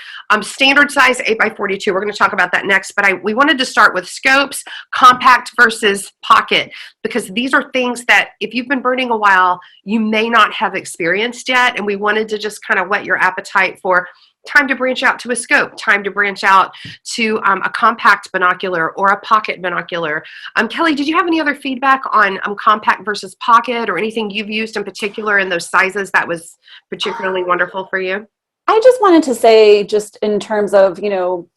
standard size 8x42, we're going to talk about that next, but we wanted to start with scopes, compact versus pocket, because these are things that if you've been birding a while, you may not have experienced yet, and we wanted to just kind of whet your appetite for time to branch out to a scope, time to branch out to a compact binocular or a pocket binocular. Kelly, did you have any other feedback on compact versus pocket, or anything you've used in particular in those sizes that was particularly wonderful for you? I just wanted to say, just in terms of, you know,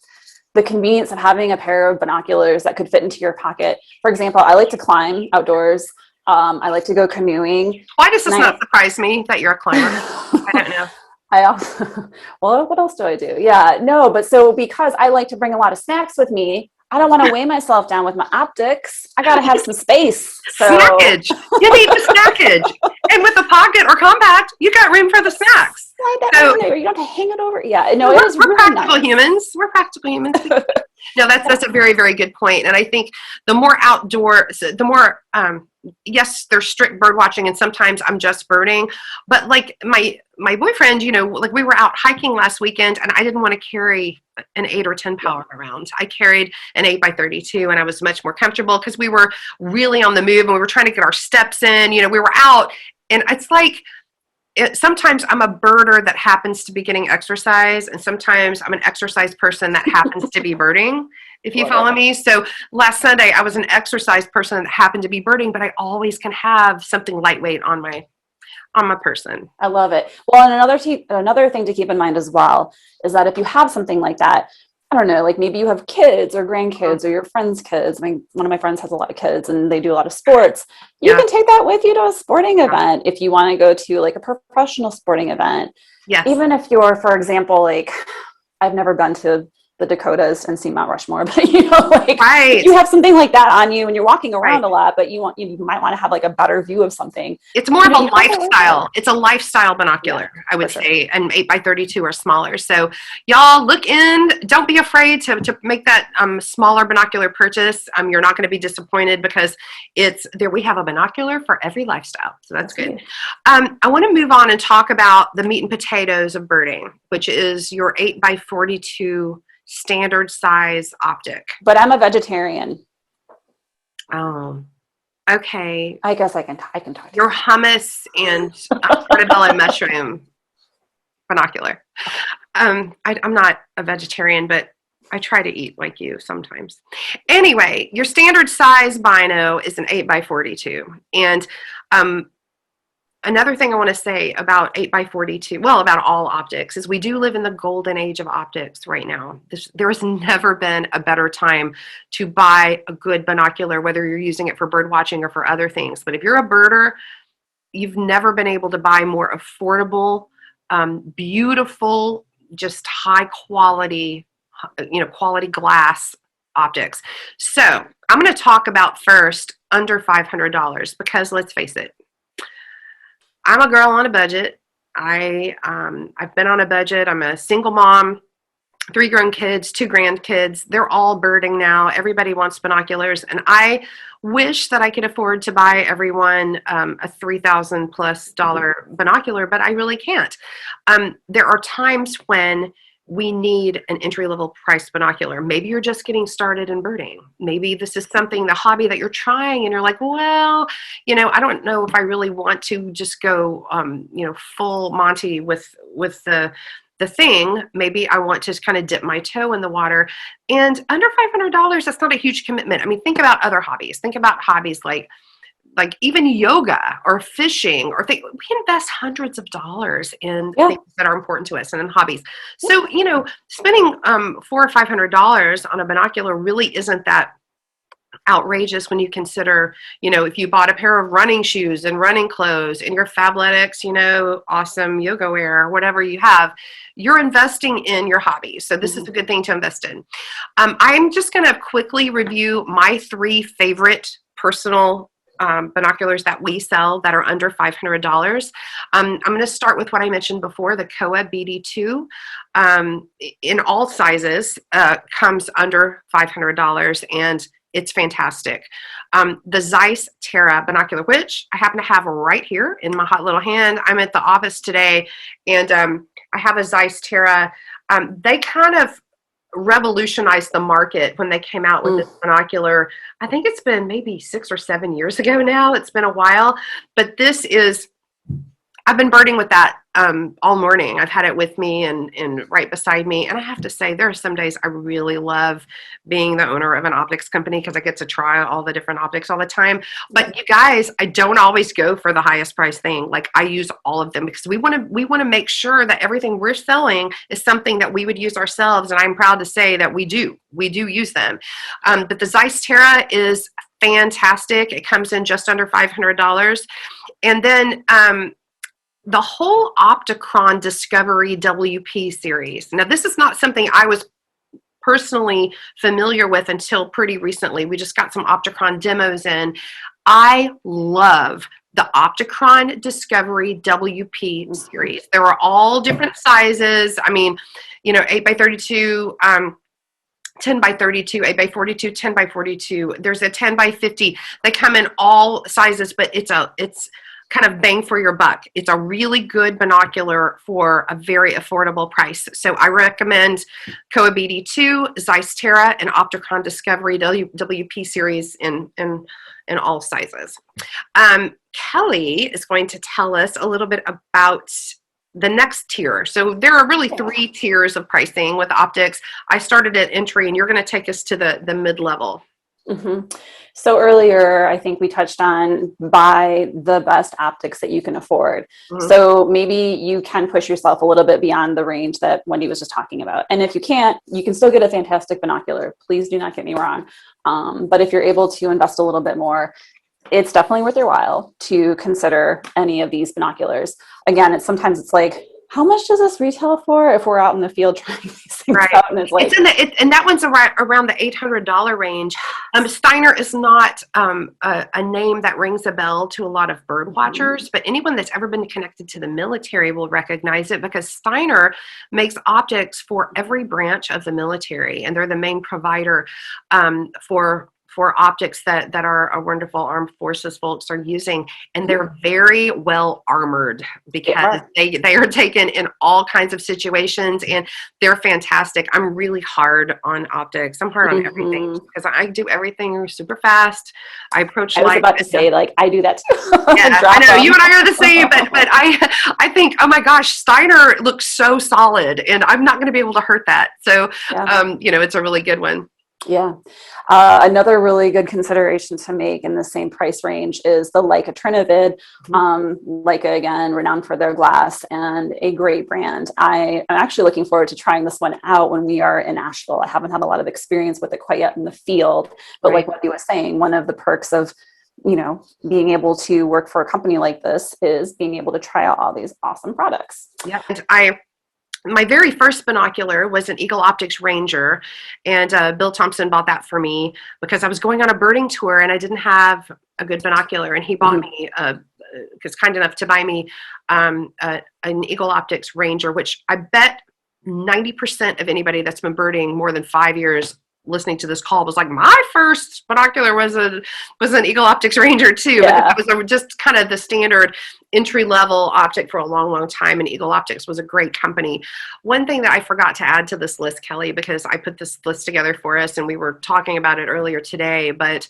the convenience of having a pair of binoculars that could fit into your pocket. For example, I like to climb outdoors. I like to go canoeing. Why does this not surprise me that you're a climber? I don't know. Well, what else do I do? Yeah, no, but so because I like to bring a lot of snacks with me, I don't want to weigh myself down with my optics. I got to have some space. So. Snackage. You need the snackage. And with the pocket or compact, you got room for the snacks. So, you don't have to hang it over. Yeah, no, we're really practical humans. We're practical humans. No, that's a very, very good point. And I think the more outdoors, the more, yes, there's strict bird watching, and sometimes I'm just birding. But like my boyfriend, you know, like we were out hiking last weekend, and I didn't want to carry an 8 or 10 power around. I carried an 8x32, and I was much more comfortable because we were really on the move and we were trying to get our steps in. You know, we were out, and it's like, sometimes I'm a birder that happens to be getting exercise, and sometimes I'm an exercise person that happens to be birding, if you follow me. So last Sunday, I was an exercise person that happened to be birding, but I always can have something lightweight on my person. I love it. Well, and another thing to keep in mind as well is that if you have something like that, I don't know, like maybe you have kids or grandkids or your friends' kids. I mean, one of my friends has a lot of kids and they do a lot of sports. You can take that with you to a sporting event if you want to go to like a professional sporting event. Yes. Even if you're, for example, like I've never been to the Dakotas and seen Mount Rushmore, but you know, like if you have something like that on you and you're walking around a lot, but you might want to have like a better view of something. It's more of a lifestyle. It's a lifestyle binocular, I would say, and 8x32 are smaller. So y'all look in, don't be afraid to make that smaller binocular purchase. You're not going to be disappointed because it's there. We have a binocular for every lifestyle. So that's good. I want to move on and talk about the meat and potatoes of birding, which is your 8x42 standard size optic. But I'm a vegetarian. Oh, okay. I guess I can talk. Your hummus and portobello mushroom binocular. I'm not a vegetarian, but I try to eat like you sometimes. Anyway, your standard size bino is an 8x42, and another thing I want to say about 8x42, well, about all optics, is we do live in the golden age of optics right now. There has never been a better time to buy a good binocular, whether you're using it for bird watching or for other things. But if you're a birder, you've never been able to buy more affordable, beautiful, just high quality, quality glass optics. So I'm going to talk about first under $500, because let's face it, I'm a girl on a budget. I've been on a budget. I'm a single mom, 3 grown kids, 2 grandkids. They're all birding now. Everybody wants binoculars. And I wish that I could afford to buy everyone a $3,000+ binocular, but I really can't. There are times when we need an entry-level price binocular. Maybe you're just getting started in birding. Maybe this is something, the hobby that you're trying, and you're like, well, I don't know if I really want to just go, full Monty with the thing. Maybe I want to kind of dip my toe in the water. And under $500, that's not a huge commitment. I mean, think about other hobbies. Think about hobbies like even yoga or fishing, or we invest hundreds of dollars in things that are important to us and in hobbies. So, spending $400 or $500 on a binocular really isn't that outrageous when you consider, if you bought a pair of running shoes and running clothes and your Fabletics, awesome yoga wear, whatever you have, you're investing in your hobby. So this is a good thing to invest in. I'm just going to quickly review my 3 favorite personal binoculars that we sell that are under $500. I'm going to start with what I mentioned before, the Kowa BD2. In all sizes, comes under $500, and it's fantastic. The Zeiss Terra binocular, which I happen to have right here in my hot little hand. I'm at the office today, and I have a Zeiss Terra. They kind of revolutionized the market when they came out with this binocular. I think it's been maybe 6 or 7 years ago now. It's been a while, but this is, I've been birding with that all morning. I've had it with me and right beside me. And I have to say, there are some days I really love being the owner of an optics company because I get to try all the different optics all the time. But you guys, I don't always go for the highest price thing. Like, I use all of them because we want to make sure that everything we're selling is something that we would use ourselves. And I'm proud to say that we do use them. But the Zeiss Terra is fantastic. It comes in just under $500. And then the whole Opticron Discovery WP series. Now, this is not something I was personally familiar with until pretty recently. We just got some Opticron demos in. I love the Opticron Discovery WP series. There are all different sizes. I mean, 8x32, 10x32, 8x42, 10x42. There's a 10x50. They come in all sizes, but it's kind of bang for your buck. It's a really good binocular for a very affordable price. So I recommend Kowa BD2, Zeiss Terra, and Opticron Discovery WP series in all sizes. Kelly is going to tell us a little bit about the next tier. So there are really 3 tiers of pricing with optics. I started at entry, and you're going to take us to the mid-level. So earlier, I think we touched on buy the best optics that you can afford. So maybe you can push yourself a little bit beyond the range that Wendy was just talking about. And if you can't, you can still get a fantastic binocular. Please do not get me wrong. But if you're able to invest a little bit more, it's definitely worth your while to consider any of these binoculars. Again, sometimes it's like, how much does this retail for if we're out in the field trying these things out? And it's like, and that one's around the $800 range. Steiner is not a name that rings a bell to a lot of bird watchers, but anyone that's ever been connected to the military will recognize it because Steiner makes optics for every branch of the military, and they're the main provider for optics that our wonderful armed forces folks are using. And they're very well armored because they are taken in all kinds of situations, and they're fantastic. I'm really hard on optics. I'm hard on everything because I do everything super fast. I approach life. I was about to say, like, I do that too. Yeah, I know, you and I are the same, but I think, oh my gosh, Steiner looks so solid, and I'm not going to be able to hurt that. So, it's a really good one. Yeah. Another really good consideration to make in the same price range is the Leica Trinivid. Leica, again, renowned for their glass and a great brand. I am actually looking forward to trying this one out when we are in Asheville. I haven't had a lot of experience with it quite yet in the field, but like Wendy was saying, one of the perks of being able to work for a company like this is being able to try out all these awesome products. Yeah. And my very first binocular was an Eagle Optics Ranger, and Bill Thompson bought that for me because I was going on a birding tour and I didn't have a good binocular, and he bought me, was kind enough to buy me an Eagle Optics Ranger, which I bet 90% of anybody that's been birding more than 5 years listening to this call was like, my first binocular was an Eagle Optics Ranger too. Yeah. Because that was just kind of the standard entry level optic for a long time, and Eagle Optics was a great company. One thing that I forgot to add to this list, Kelly, because I put this list together for us and we were talking about it earlier today, but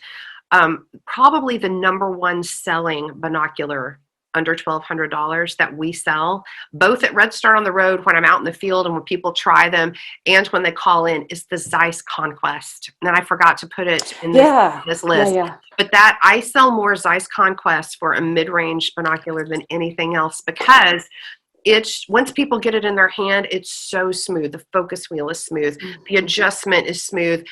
probably the #1 selling binocular under $1,200 that we sell, both at Redstart on the road when I'm out in the field and when people try them, and when they call in, is the Zeiss Conquest. And I forgot to put it in this list. But that I sell more Zeiss Conquest for a mid-range binocular than anything else, because it's, once people get it in their hand, it's so smooth. The focus wheel is smooth. The adjustment is smooth.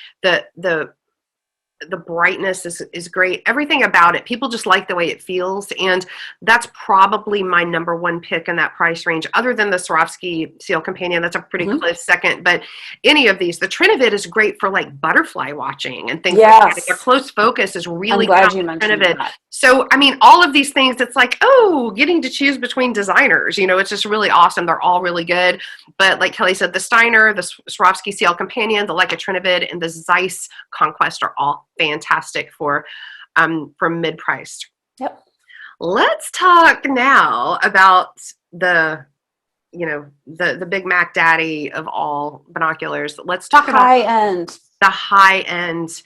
The brightness is great. Everything about it, people just like the way it feels. And that's probably my #1 pick in that price range, other than the Swarovski Seal Companion. That's a pretty close second. But any of these, the Trinivid is great for like butterfly watching and things like that. Their close focus is really good on the Trinivid. So, I mean, all of these things, it's like, oh, getting to choose between designers, you know, it's just really awesome. They're all really good. But like Kelly said, the Steiner, the Swarovski Seal Companion, the Leica Trinivid, and the Zeiss Conquest are all fantastic for mid-priced. Yep. Let's talk now about the Big Mac daddy of all binoculars. Let's talk about the high end.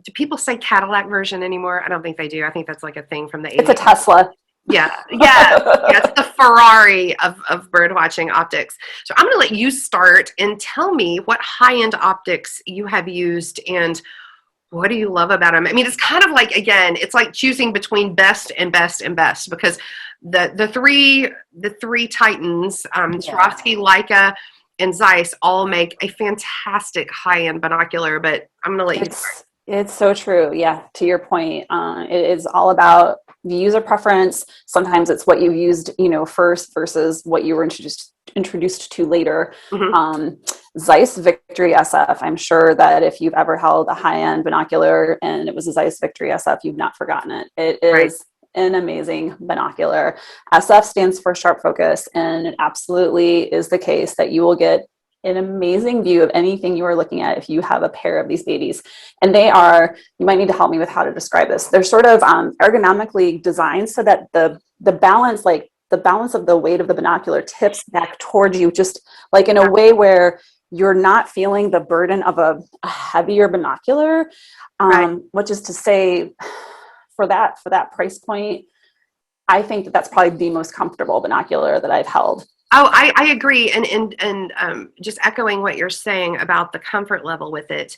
Do people say Cadillac version anymore? I don't think they do. I think that's like a thing from the 80s. It's a Tesla. Yeah. It's the Ferrari of bird watching optics. So I'm going to let you start and tell me what high-end optics you have used and what do you love about them? I mean, it's kind of like, again, it's like choosing between best and best and best, because the three titans, Swarovski, Leica, and Zeiss all make a fantastic high-end binocular, but I'm going to let you start. It's so true. Yeah. To your point, it is all about the user preference. Sometimes it's what you used, first versus what you were introduced to later. Zeiss Victory Sf. I'm sure that if you've ever held a high-end binocular and it was a Zeiss Victory Sf, you've not forgotten it. It is an amazing binocular. SF stands for sharp focus, and it absolutely is the case that you will get an amazing view of anything you are looking at if you have a pair of these babies. And they are, you might need to help me with how to describe this. They're sort of ergonomically designed so that the balance, like the balance of the weight of the binocular tips back towards you, just like in a way where you're not feeling the burden of a heavier binocular, which is to say, for that price point, I think that's probably the most comfortable binocular that I've held. Oh, I agree. And just echoing what you're saying about the comfort level with it,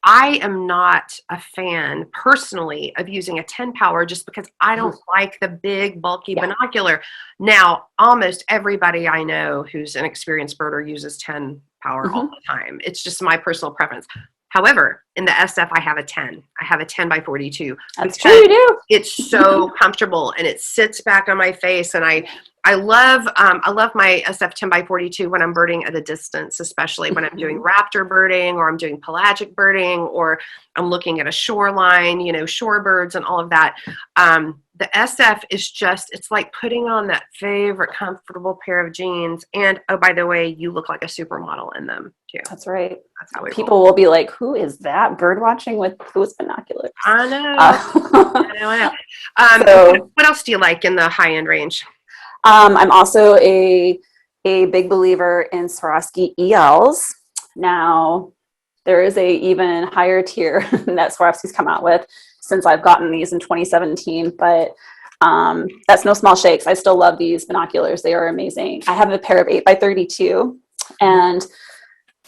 I am not a fan personally of using a 10 power just because I don't like the big bulky binocular. Now, almost everybody I know who's an experienced birder uses 10 power all the time. It's just my personal preference. However, in the SF, I have a 10. I have a 10x42. That's true, you do. It's so comfortable, and it sits back on my face, and I love my SF 10x42 when I'm birding at a distance, especially when I'm doing raptor birding or I'm doing pelagic birding or I'm looking at a shoreline, shorebirds and all of that. The SF is just, it's like putting on that favorite comfortable pair of jeans. And, oh, by the way, you look like a supermodel in them too. That's right. That's how people will be like, who is that bird watching with who's binoculars? I know. I know. What else do you like in the high end range? I'm also a big believer in Swarovski ELs. Now, there is a even higher tier that Swarovski's come out with since I've gotten these in 2017, but that's no small shakes. I still love these binoculars. They are amazing. I have a pair of 8x32 and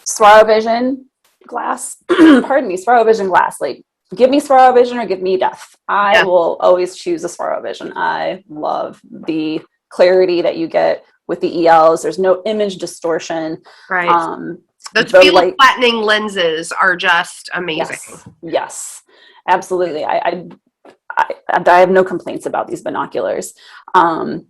Swarovision glass, Swarovision glass. Like, give me Swarovision or give me death. I will always choose a Swarovision. I love the clarity that you get with the ELs. There's no image distortion. Right. Those field flattening lenses are just amazing. Yes, absolutely. I have no complaints about these binoculars. The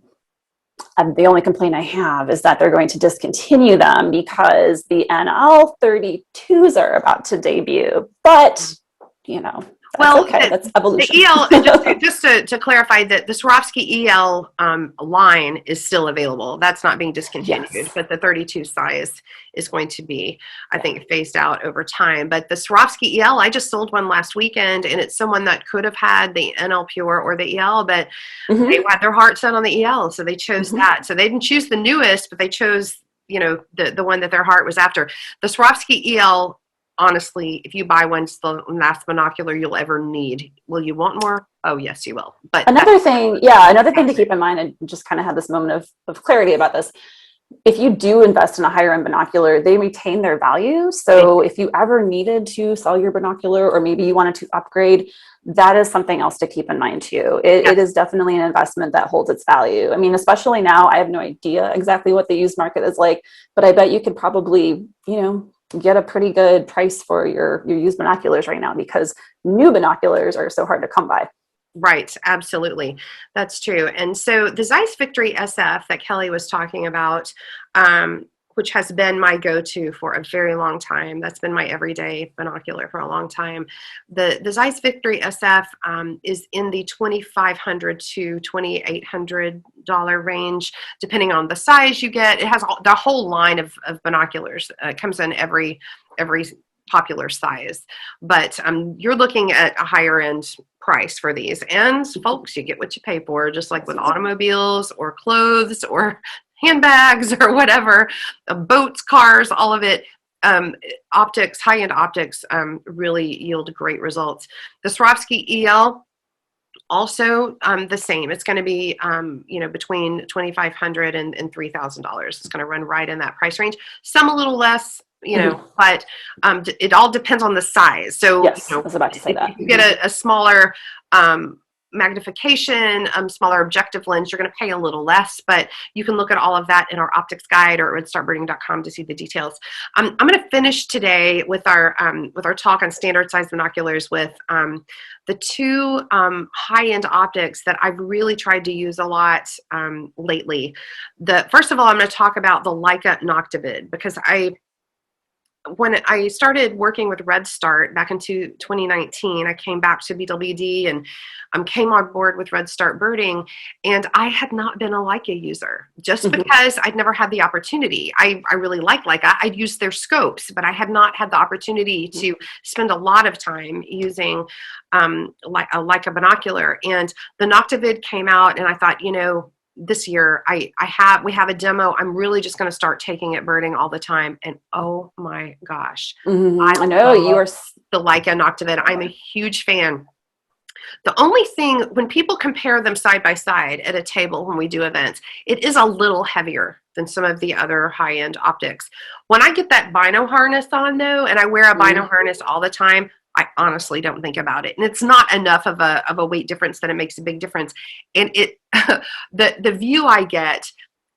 only complaint I have is that they're going to discontinue them because the NL32s are about to debut. But, That's Well, okay. That's the evolution. EL, just to clarify, that the Swarovski EL line is still available. That's not being discontinued, Yes. but the 32 size is going to be, I think, phased out over time. But the Swarovski EL, I just sold one last weekend, and it's someone that could have had the NL Pure or the EL, but they had their heart set on the EL, so they chose that. So they didn't choose the newest, but they chose, you know, the one that their heart was after. The Swarovski EL, honestly, if you buy one, it's the last binocular you'll ever need. Will you want more? Oh, yes, you will. But another thing to keep in mind, and just kind of have this moment of clarity about this. If you do invest in a higher end binocular, they retain their value. So if you ever needed to sell your binocular, or maybe you wanted to upgrade, that is something else to keep in mind too. It is definitely an investment that holds its value. I mean, especially now, I have no idea exactly what the used market is like, but I bet you could probably, get a pretty good price for your used binoculars right now, because new binoculars are so hard to come by. Right, absolutely. That's true. And so the Zeiss Victory Sf that Kelly was talking about, which has been my go-to for a very long time. That's been my everyday binocular for a long time. The Zeiss Victory Sf is in the $2,500 to $2,800 range, depending on the size you get. It has the whole line of binoculars. It comes in every popular size, but you're looking at a higher end price for these. And folks, you get what you pay for, just like with automobiles or clothes or handbags or whatever, boats, cars, all of it. Optics, high-end optics really yield great results. The Swarovski EL, also the same. It's going to be between $2,500 and $3,000. It's going to run right in that price range. Some a little less, but it all depends on the size. So yes, I was about to say that. If you get a smaller magnification, smaller objective lens, you're going to pay a little less, but you can look at all of that in our optics guide or at redstartbirding.com to see the details. I'm going to finish today with our talk on standard size binoculars with the two high-end optics that I've really tried to use a lot lately. First of all, I'm going to talk about the Leica Noctivid, because when I started working with Redstart back into 2019, I came back to BWD and came on board with Redstart Birding, and I had not been a Leica user just because I'd never had the opportunity. I really like Leica. I'd used their scopes, but I had not had the opportunity to spend a lot of time using a Leica binocular. And the Noctivid came out, and I thought, this year we have a demo. I'm really just going to start taking it birding all the time. And oh my gosh, I know you are the Leica Noctivid. I'm a huge fan. The only thing, when people compare them side by side at a table when we do events, it is a little heavier than some of the other high-end optics. When I get that Bino harness on though, and I wear a Bino harness all the time, I honestly don't think about it. And it's not enough of a weight difference that it makes a big difference. And the view I get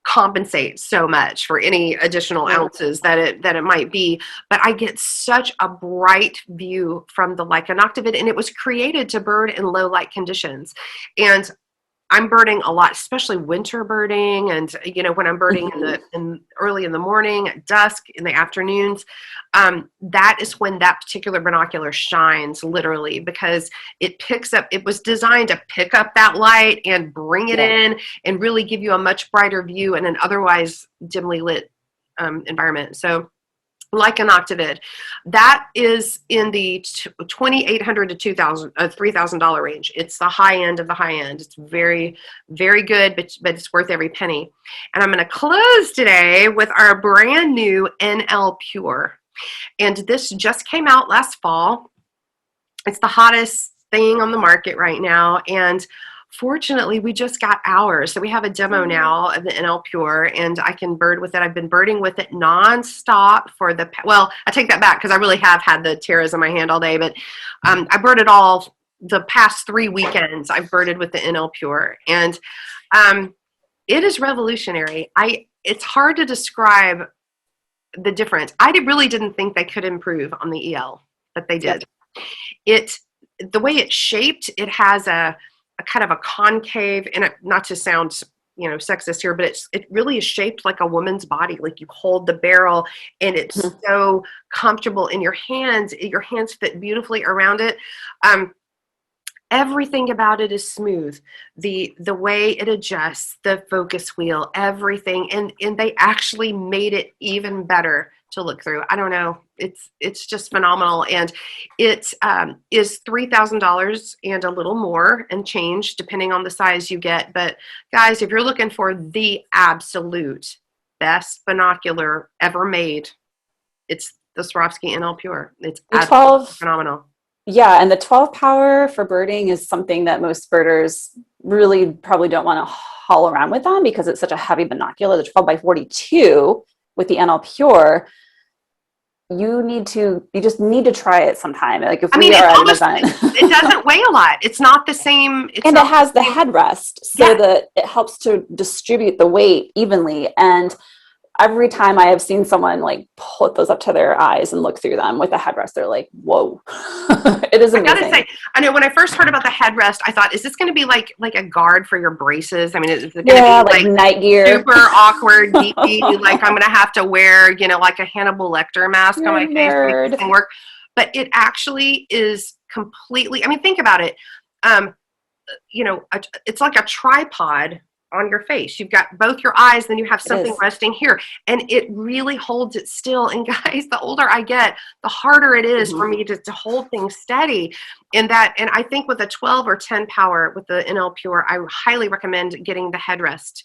compensates so much for any additional ounces that it might be. But I get such a bright view from the Leica Noctivid, and it was created to bird in low light conditions. And I'm birding a lot, especially winter birding, and when I'm birding early in the morning, at dusk, in the afternoons, that is when that particular binocular shines, literally, because it picks up. It was designed to pick up that light and bring it in, and really give you a much brighter view in an otherwise dimly lit environment. So, Leica Noctivid, that is in the $2,800 to $3,000 range. It's the high end of the high end. It's very, very good, but it's worth every penny. And I'm going to close today with our brand new NL Pure. And this just came out last fall. It's the hottest thing on the market right now. And fortunately, we just got ours. So we have a demo now of the NL Pure, and I can bird with it. I've been birding with it nonstop well, I take that back, because I really have had the Terras in my hand all day, but I birded all the past 3 weekends. I've birded with the NL Pure, and it is revolutionary. It's hard to describe the difference. I really didn't think they could improve on the EL, but they did. The way it's shaped, it has a kind of a concave, and not to sound sexist here, but it really is shaped like a woman's body. Like, you hold the barrel, and it's so comfortable in your hands. Your hands fit beautifully around it. Everything about it is smooth. The way it adjusts, the focus wheel, everything, and they actually made it even better to look through. I don't know. It's just phenomenal, and it is $3,000 and a little more and change depending on the size you get. But guys, if you're looking for the absolute best binocular ever made, it's the Swarovski NL Pure. It's absolutely phenomenal. Yeah, and the 12 power for birding is something that most birders really probably don't want to haul around with them because it's such a heavy binocular. The 12 by 42 with the NL Pure, you just need to try it sometime. Like if we are at an event. It doesn't weigh a lot. It's not the same. And it has the headrest so that it helps to distribute the weight evenly. And every time I have seen someone like put those up to their eyes and look through them with a headrest, they're like, whoa. It is amazing. I gotta say, I know when I first heard about the headrest, I thought, is this going to be like a guard for your braces? I mean, is it going to be like night gear, super awkward, geeky, like I'm going to have to wear, like a Hannibal Lecter mask on my face to make this thing work? But it actually is completely, I mean, think about it. It's like a tripod on your face. You've got both your eyes, then you have something resting here, and it really holds it still. And guys, the older I get, the harder it is for me to hold things steady. And I think with a 12 or 10 power with the NL Pure, I highly recommend getting the headrest.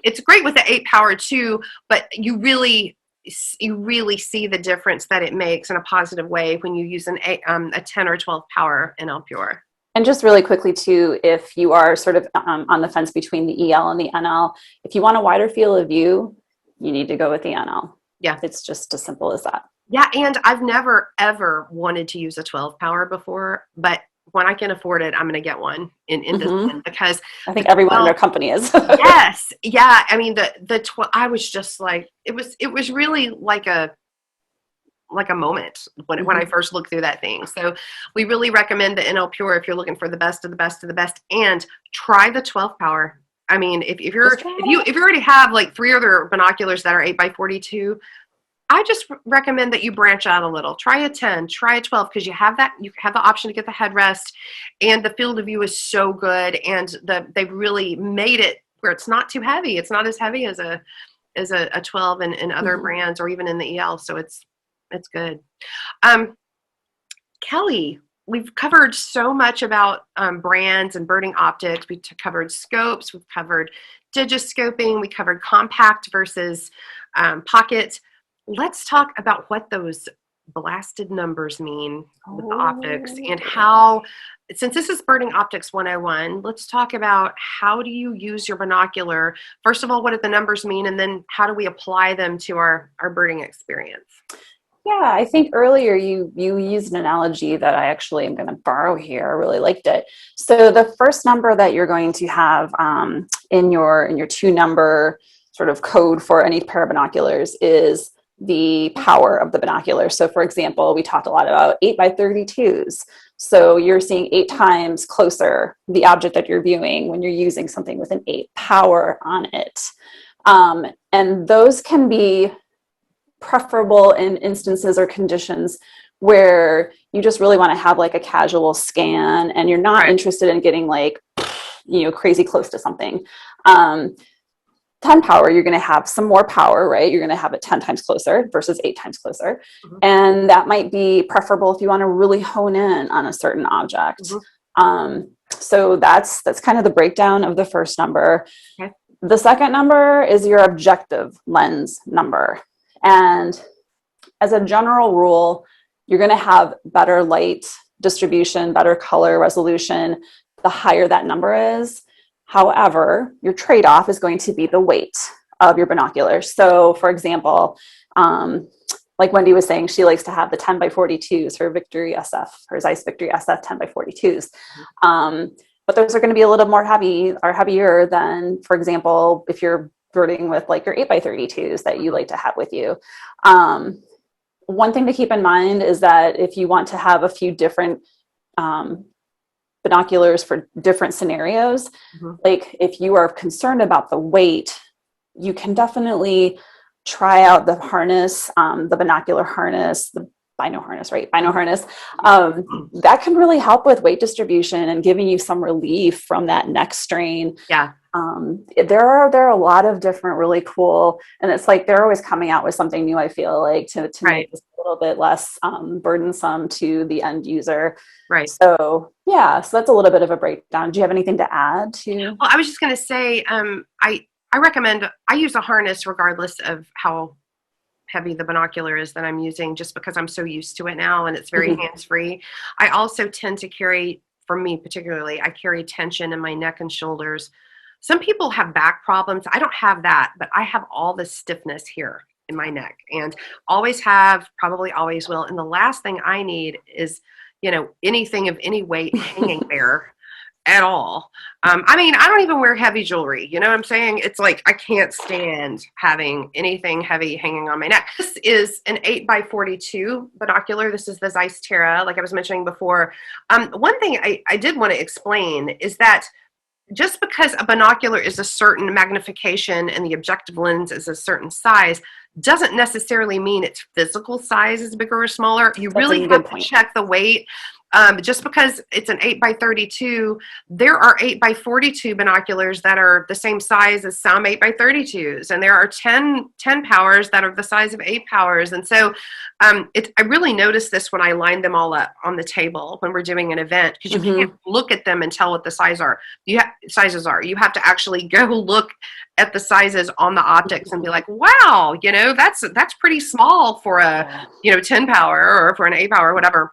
It's great with the 8 power too, but you really see the difference that it makes in a positive way when you use a 10 or 12 power NL Pure. And just really quickly too, if you are sort of on the fence between the EL and the NL, if you want a wider field of view, you need to go with the NL. Yeah. It's just as simple as that. Yeah, and I've never, ever wanted to use a 12 power before, but when I can afford it, I'm going to get one in this one, because I think everyone in our company is. Yes. Yeah. I mean, I was just like, it was really like a moment when I first looked through that thing. So we really recommend the NL Pure if you're looking for the best of the best of the best, and try the 12 power. I mean, if you already have like 3 other binoculars that are 8 by 42, I just recommend that you branch out a little. Try a 10, try a 12, because you have the option to get the headrest, and the field of view is so good, and they've really made it where it's not too heavy. It's not as heavy as a 12 in other brands, or even in the EL. So it's good. Kelly, we've covered so much about brands and birding optics. We covered scopes. We've covered digiscoping. We covered compact versus pocket. Let's talk about what those blasted numbers mean with the optics, and how, since this is Birding Optics 101, let's talk about how do you use your binocular. First of all, what do the numbers mean? And then how do we apply them to our birding experience? Yeah, I think earlier you used an analogy that I actually am going to borrow here. I really liked it. So the first number that you're going to have in your 2-number sort of code for any pair of binoculars is the power of the binocular. So for example, we talked a lot about 8 by 32s. So you're seeing 8 times closer the object that you're viewing when you're using something with an 8 power on it. And those can be preferable in instances or conditions where you just really want to have like a casual scan and you're not interested in getting like, crazy close to something. 10 power, you're going to have some more power, right? You're going to have it 10 times closer versus 8 times closer. And that might be preferable if you want to really hone in on a certain object. So that's kind of the breakdown of the first number. Okay. The second number is your objective lens number. And as a general rule, you're going to have better light distribution, better color resolution, the higher that number is. However, your trade-off is going to be the weight of your binoculars. So for example, like Wendy was saying, she likes to have the 10 by 42s, her Victory Sf, her Zeiss Victory Sf 10 by 42s. But those are going to be a little more heavier than, for example, if you're birding with like your 8 by 32s that you like to have with you. One thing to keep in mind is that if you want to have a few different binoculars for different scenarios, like if you are concerned about the weight, you can definitely try out the harness, the binocular harness, the Bino harness, right? Bino harness. That can really help with weight distribution and giving you some relief from that neck strain. Yeah. There are a lot of different really cool, and it's like they're always coming out with something new, I feel like, to make this a little bit less burdensome to the end user. Right. So yeah, so that's a little bit of a breakdown. Do you have anything to add to? Well, I was just going to say, I recommend, I use a harness regardless of how heavy the binocular is that I'm using, just because I'm so used to it now and it's very hands-free. I also tend to carry, for me particularly, I carry tension in my neck and shoulders. Some people have back problems. I don't have that, but I have all this stiffness here in my neck, and always have, probably always will. And the last thing I need is, you know, anything of any weight hanging there at all. I mean, I don't even wear heavy jewelry. You know what I'm saying? It's like, I can't stand having anything heavy hanging on my neck. This is an 8x42 binocular. This is the Zeiss Terra, like I was mentioning before. One thing I did want to explain is that just because a binocular is a certain magnification and the objective lens is a certain size, doesn't necessarily mean its physical size is bigger or smaller. You really have to check the weight. Just because it's an 8x32, there are 8x42 binoculars that are the same size as some 8x32s, and there are 10 powers that are the size of 8 powers. And so I really noticed this when I lined them all up on the table when we're doing an event, because you can't look at them and tell what the sizes are. You have to actually go look at the sizes on the optics and be like, wow, you know, that's pretty small for a, you know, 10 power or for an 8 power or whatever.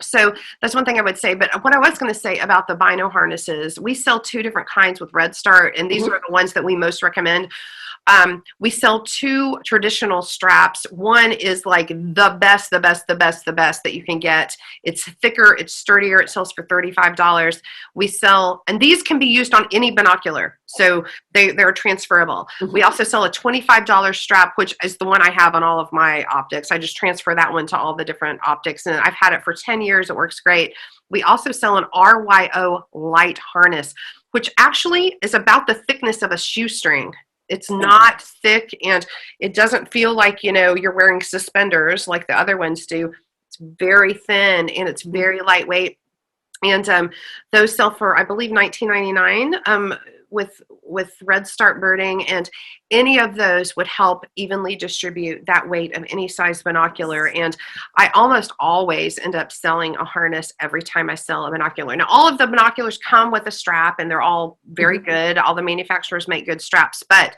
So that's one thing I would say. But what I was going to say about the Bino harnesses, we sell 2 different kinds with Redstart, and these are the ones that we most recommend. We sell 2 traditional straps. One is like the best that you can get. It's thicker, it's sturdier, it sells for $35. We sell, and these can be used on any binocular, so they're transferable. We also sell a $25 strap, which is the one I have on all of my optics. I just transfer that one to all the different optics, and I've had it for 10 years. It works great. We also sell an RYO light harness, which actually is about the thickness of a shoestring. It's not thick, and it doesn't feel like, you know, you're wearing suspenders like the other ones do. It's very thin and it's very lightweight. And those sell for, I believe, $19.99 with Redstart Birding, and any of those would help evenly distribute that weight of any size binocular. And I almost always end up selling a harness every time I sell a binocular. Now, all of the binoculars come with a strap, and they're all very good. All the manufacturers make good straps. But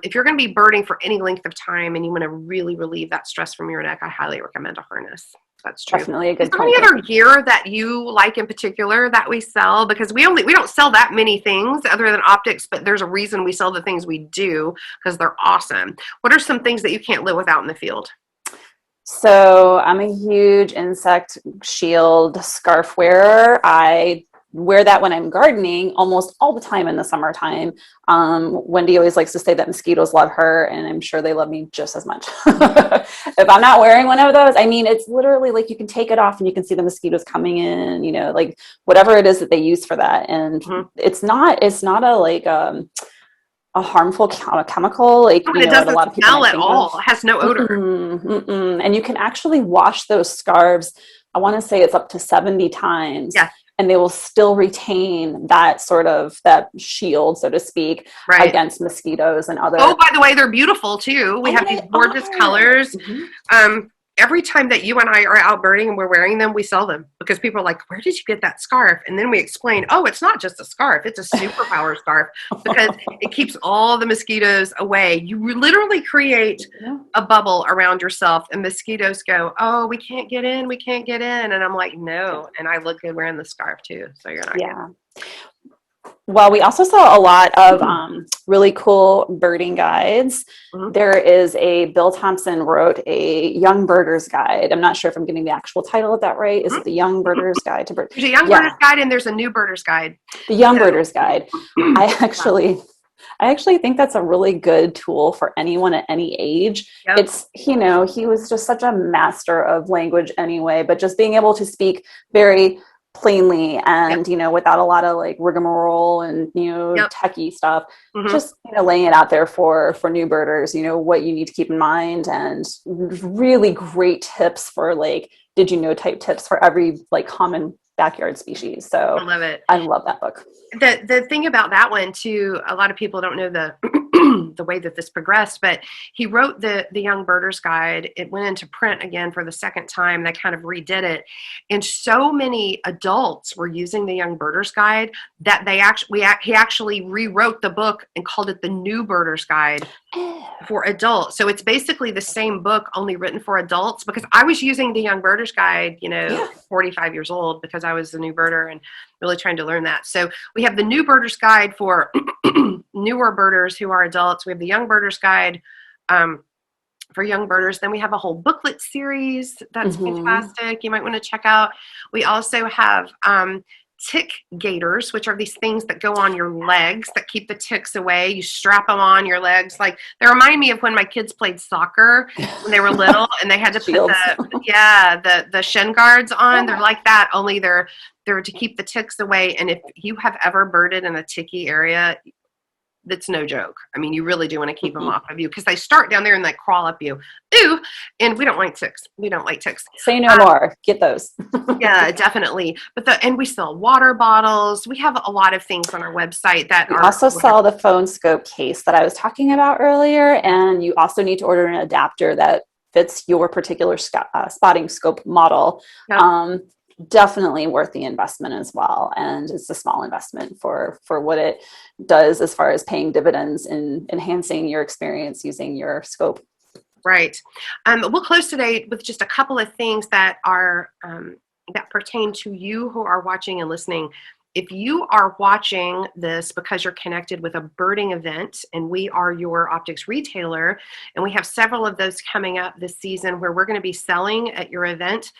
if you're going to be birding for any length of time and you want to really relieve that stress from your neck, I highly recommend a harness. That's true. Definitely a good Is there any other gear that you like in particular that we sell? Because we don't sell that many things other than optics, but there's a reason we sell the things we do, because they're awesome. What are some things that you can't live without in the field? So I'm a huge insect shield scarf wearer. I wear that when I'm gardening almost all the time in the summertime. Wendy always likes to say that mosquitoes love her, and I'm sure they love me just as much. If I'm not wearing one of those, I mean, it's literally like you can take it off and you can see the mosquitoes coming in, you know, like whatever it is that they use for that. And it's not a like a harmful chemical, like, you know, it doesn't a lot of people smell at all. It has no odor. And you can actually wash those scarves. I want to say it's up to 70 times. Yeah. And they will still retain that sort of, that shield, so to speak, against mosquitoes and other. Oh, by the way, they're beautiful too. We have these gorgeous colors. Every time that you and I are out birding and we're wearing them, we sell them, because people are like, where did you get that scarf? And then we explain, oh, it's not just a scarf. It's a superpower scarf, because it keeps all the mosquitoes away. You literally create a bubble around yourself, and mosquitoes go, oh, we can't get in. We can't get in. And I'm like, no. And I look good wearing the scarf too. So you're not getting. Well, we also saw a lot of really cool birding guides. There is Bill Thompson wrote a Young Birders Guide. I'm not sure if I'm getting the actual title of that right. Is it the Young Birders Guide to Bird? There's a Young Birders Guide, and there's a New Birders Guide. The Young Birders Guide. I actually think that's a really good tool for anyone at any age. It's, you know, he was just such a master of language anyway, but just being able to speak very plainly and, Yep. without a lot of like rigmarole and, Yep. techie stuff, Hmm. just, laying it out there for new birders, what you need to keep in mind, and really great tips for like, did you know type tips for every like common backyard species. I So love it. I love that book. The thing about that one too, a lot of people don't know the the way that this progressed, but he wrote the Young Birders Guide. It went into print again for the second time. They kind of redid it, and so many adults were using the Young Birders Guide that he actually rewrote the book and called it the New Birders Guide for adults. So it's basically the same book, only written for adults, because I was using the Young Birders Guide, Yeah. 45 years old, because I was a new birder and really trying to learn that. So we have the New Birders Guide for newer birders who are adults. We have the Young Birders Guide for young birders. Then we have a whole booklet series that's fantastic. You might want to check out. We also have tick gators, which are these things that go on your legs that keep the ticks away. You strap them on your legs. Like, they remind me of when my kids played soccer when they were little and they had to put the shin guards on. They're like that, only they're to keep the ticks away. And if you have ever birded in a ticky area, that's no joke. I mean, you really do want to keep them off of you, because they start down there and they crawl up you. Ooh, and we don't like ticks. We don't like ticks. Say no more. Get those. Yeah, definitely. And we sell water bottles. We have a lot of things on our website that We are also sell the phone scope case that I was talking about earlier, and you also need to order an adapter that fits your particular spotting scope model. Yep. Definitely worth the investment as well, and it's a small investment for what it does as far as paying dividends in enhancing your experience using your scope. Right. We'll close today with just a couple of things that are that pertain to you who are watching and listening. If you are watching this because you're connected with a birding event and we are your optics retailer, and we have several of those coming up this season where we're going to be selling at your event,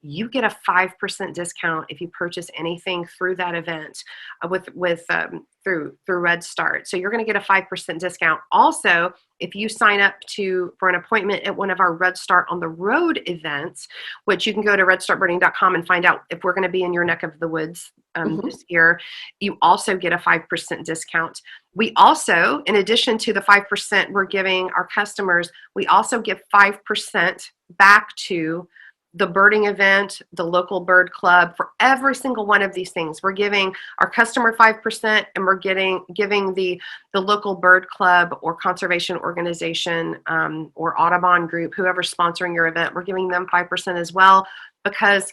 you get a 5% discount if you purchase anything through that event through Redstart. So you're going to get a 5% discount. Also, if you sign up for an appointment at one of our Redstart on the road events, which you can go to redstartbirding.com and find out if we're going to be in your neck of the woods this year, you also get a 5% discount. We also, in addition to the 5% we're giving our customers, we also give 5% back to the birding event, the local bird club. For every single one of these things, we're giving our customer 5%, and we're giving the local bird club or conservation organization or Audubon group, whoever's sponsoring your event, we're giving them 5% as well, because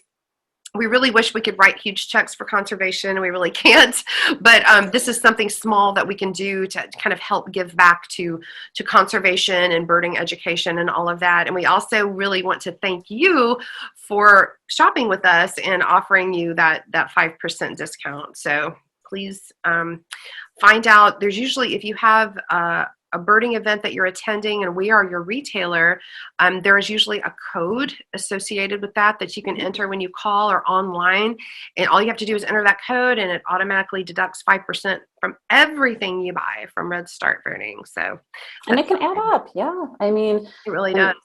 we really wish we could write huge checks for conservation. We really can't, but this is something small that we can do to kind of help give back to conservation and birding education and all of that. And we also really want to thank you for shopping with us and offering you that 5% discount. So please find out. There's usually, if you have a birding event that you're attending and we are your retailer, there is usually a code associated with that you can enter when you call or online. And all you have to do is enter that code, and it automatically deducts 5% from everything you buy from Redstart Birding. So, and it can add up. Yeah. I mean, it really does.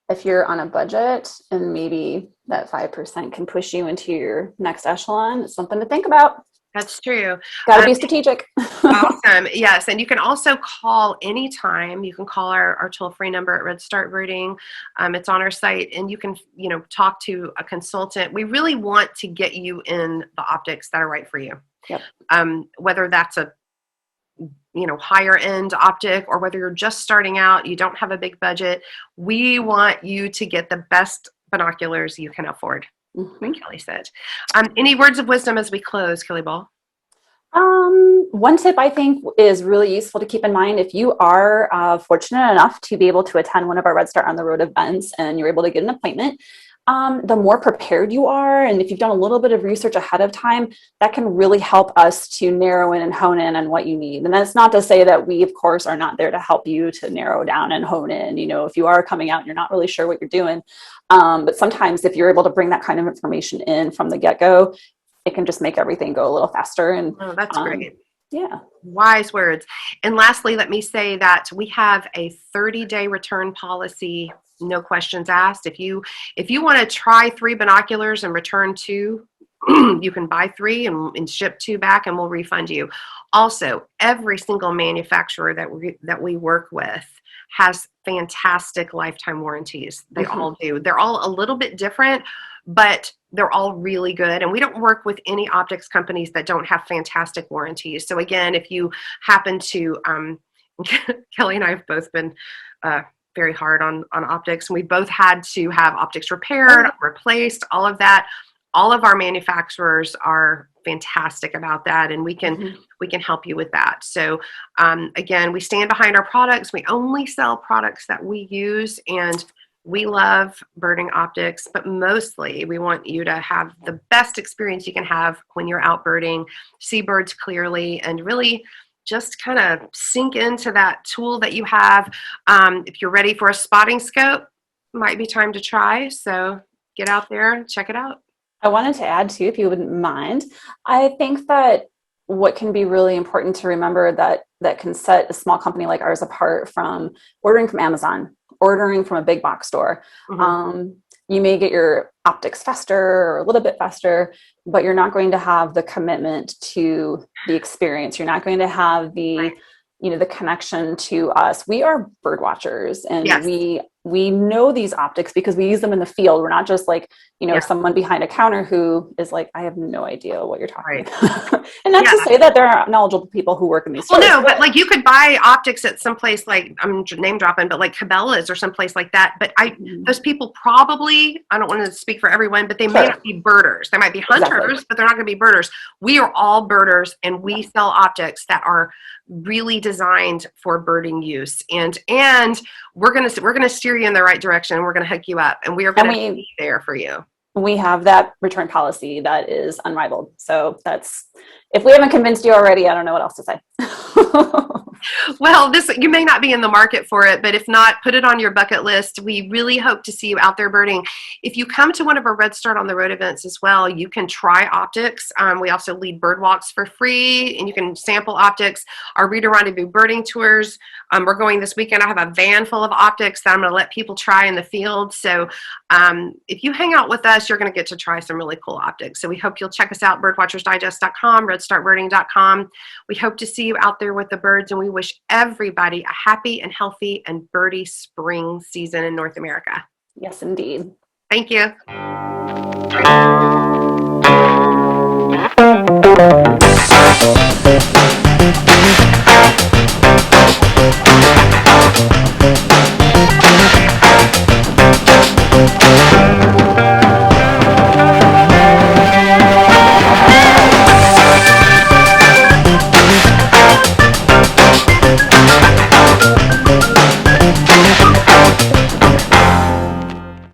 If you're on a budget and maybe that 5% can push you into your next echelon, it's something to think about. That's true. Got to be strategic. Awesome. Yes. And you can also call anytime. You can call our toll-free number at Redstart Birding. It's on our site, and you can, talk to a consultant. We really want to get you in the optics that are right for you. Yep. Whether that's a higher end optic, or whether you're just starting out, you don't have a big budget, we want you to get the best binoculars you can afford. Like Kelly said. Any words of wisdom as we close, Kelly Ball? One tip I think is really useful to keep in mind: if you are fortunate enough to be able to attend one of our Redstart on the road events and you're able to get an appointment, the more prepared you are, and if you've done a little bit of research ahead of time, that can really help us to narrow in and hone in on what you need. And that's not to say that we, of course, are not there to help you to narrow down and hone in. If you are coming out and you're not really sure what you're doing, but sometimes if you're able to bring that kind of information in from the get-go, it can just make everything go a little faster. And that's great. Yeah. Wise words. And lastly, let me say that we have a 30-day return policy, no questions asked. If you want to try 3 binoculars and return 2, You can buy 3 and ship 2 back, and we'll refund you. Also, every single manufacturer that we work with has fantastic lifetime warranties. They all do. They're all a little bit different, but they're all really good. And we don't work with any optics companies that don't have fantastic warranties. So again, if you happen to, Kelly and I have both been very hard on optics, and we both had to have optics repaired, replaced, all of that. All of our manufacturers are fantastic about that, and we can help you with that. So again, we stand behind our products. We only sell products that we use, and we love birding optics, but mostly we want you to have the best experience you can have when you're out birding, see birds clearly, and really just kind of sink into that tool that you have. If you're ready for a spotting scope, might be time to try. So get out there and check it out. I wanted to add too, if you wouldn't mind, I think that what can be really important to remember that can set a small company like ours apart from ordering from Amazon, ordering from a big box store. You may get your optics faster or a little bit faster, but you're not going to have the commitment to the experience. You're not going to have the, the connection to us. We are bird watchers, and we know these optics because we use them in the field. We're not just like, someone behind a counter who is like, I have no idea what you're talking about. And not to say that there are knowledgeable people who work in these stores. Well, no, but like you could buy optics at some place like, I'm name dropping, but like Cabela's or someplace like that. But those people probably, I don't want to speak for everyone, but they may not be birders. They might be hunters, but they're not going to be birders. We are all birders, and we sell optics that are really designed for birding use. And we're going to steer you in the right direction. We're going to hook you up, and we are going to be there for you. We have that return policy that is unrivaled. So if we haven't convinced you already, I don't know what else to say. Well, you may not be in the market for it, but if not, put it on your bucket list. We really hope to see you out there birding. If you come to one of our Redstart on the Road events as well, you can try optics. We also lead bird walks for free, and you can sample optics. Our Reader Rendezvous birding tours, we're going this weekend. I have a van full of optics that I'm going to let people try in the field. So if you hang out with us, you're going to get to try some really cool optics. So we hope you'll check us out, birdwatchersdigest.com, redstartbirding.com. We hope to see you out there with the birds, and we wish everybody a happy and healthy and birdie spring season in North America. Yes, indeed. Thank you.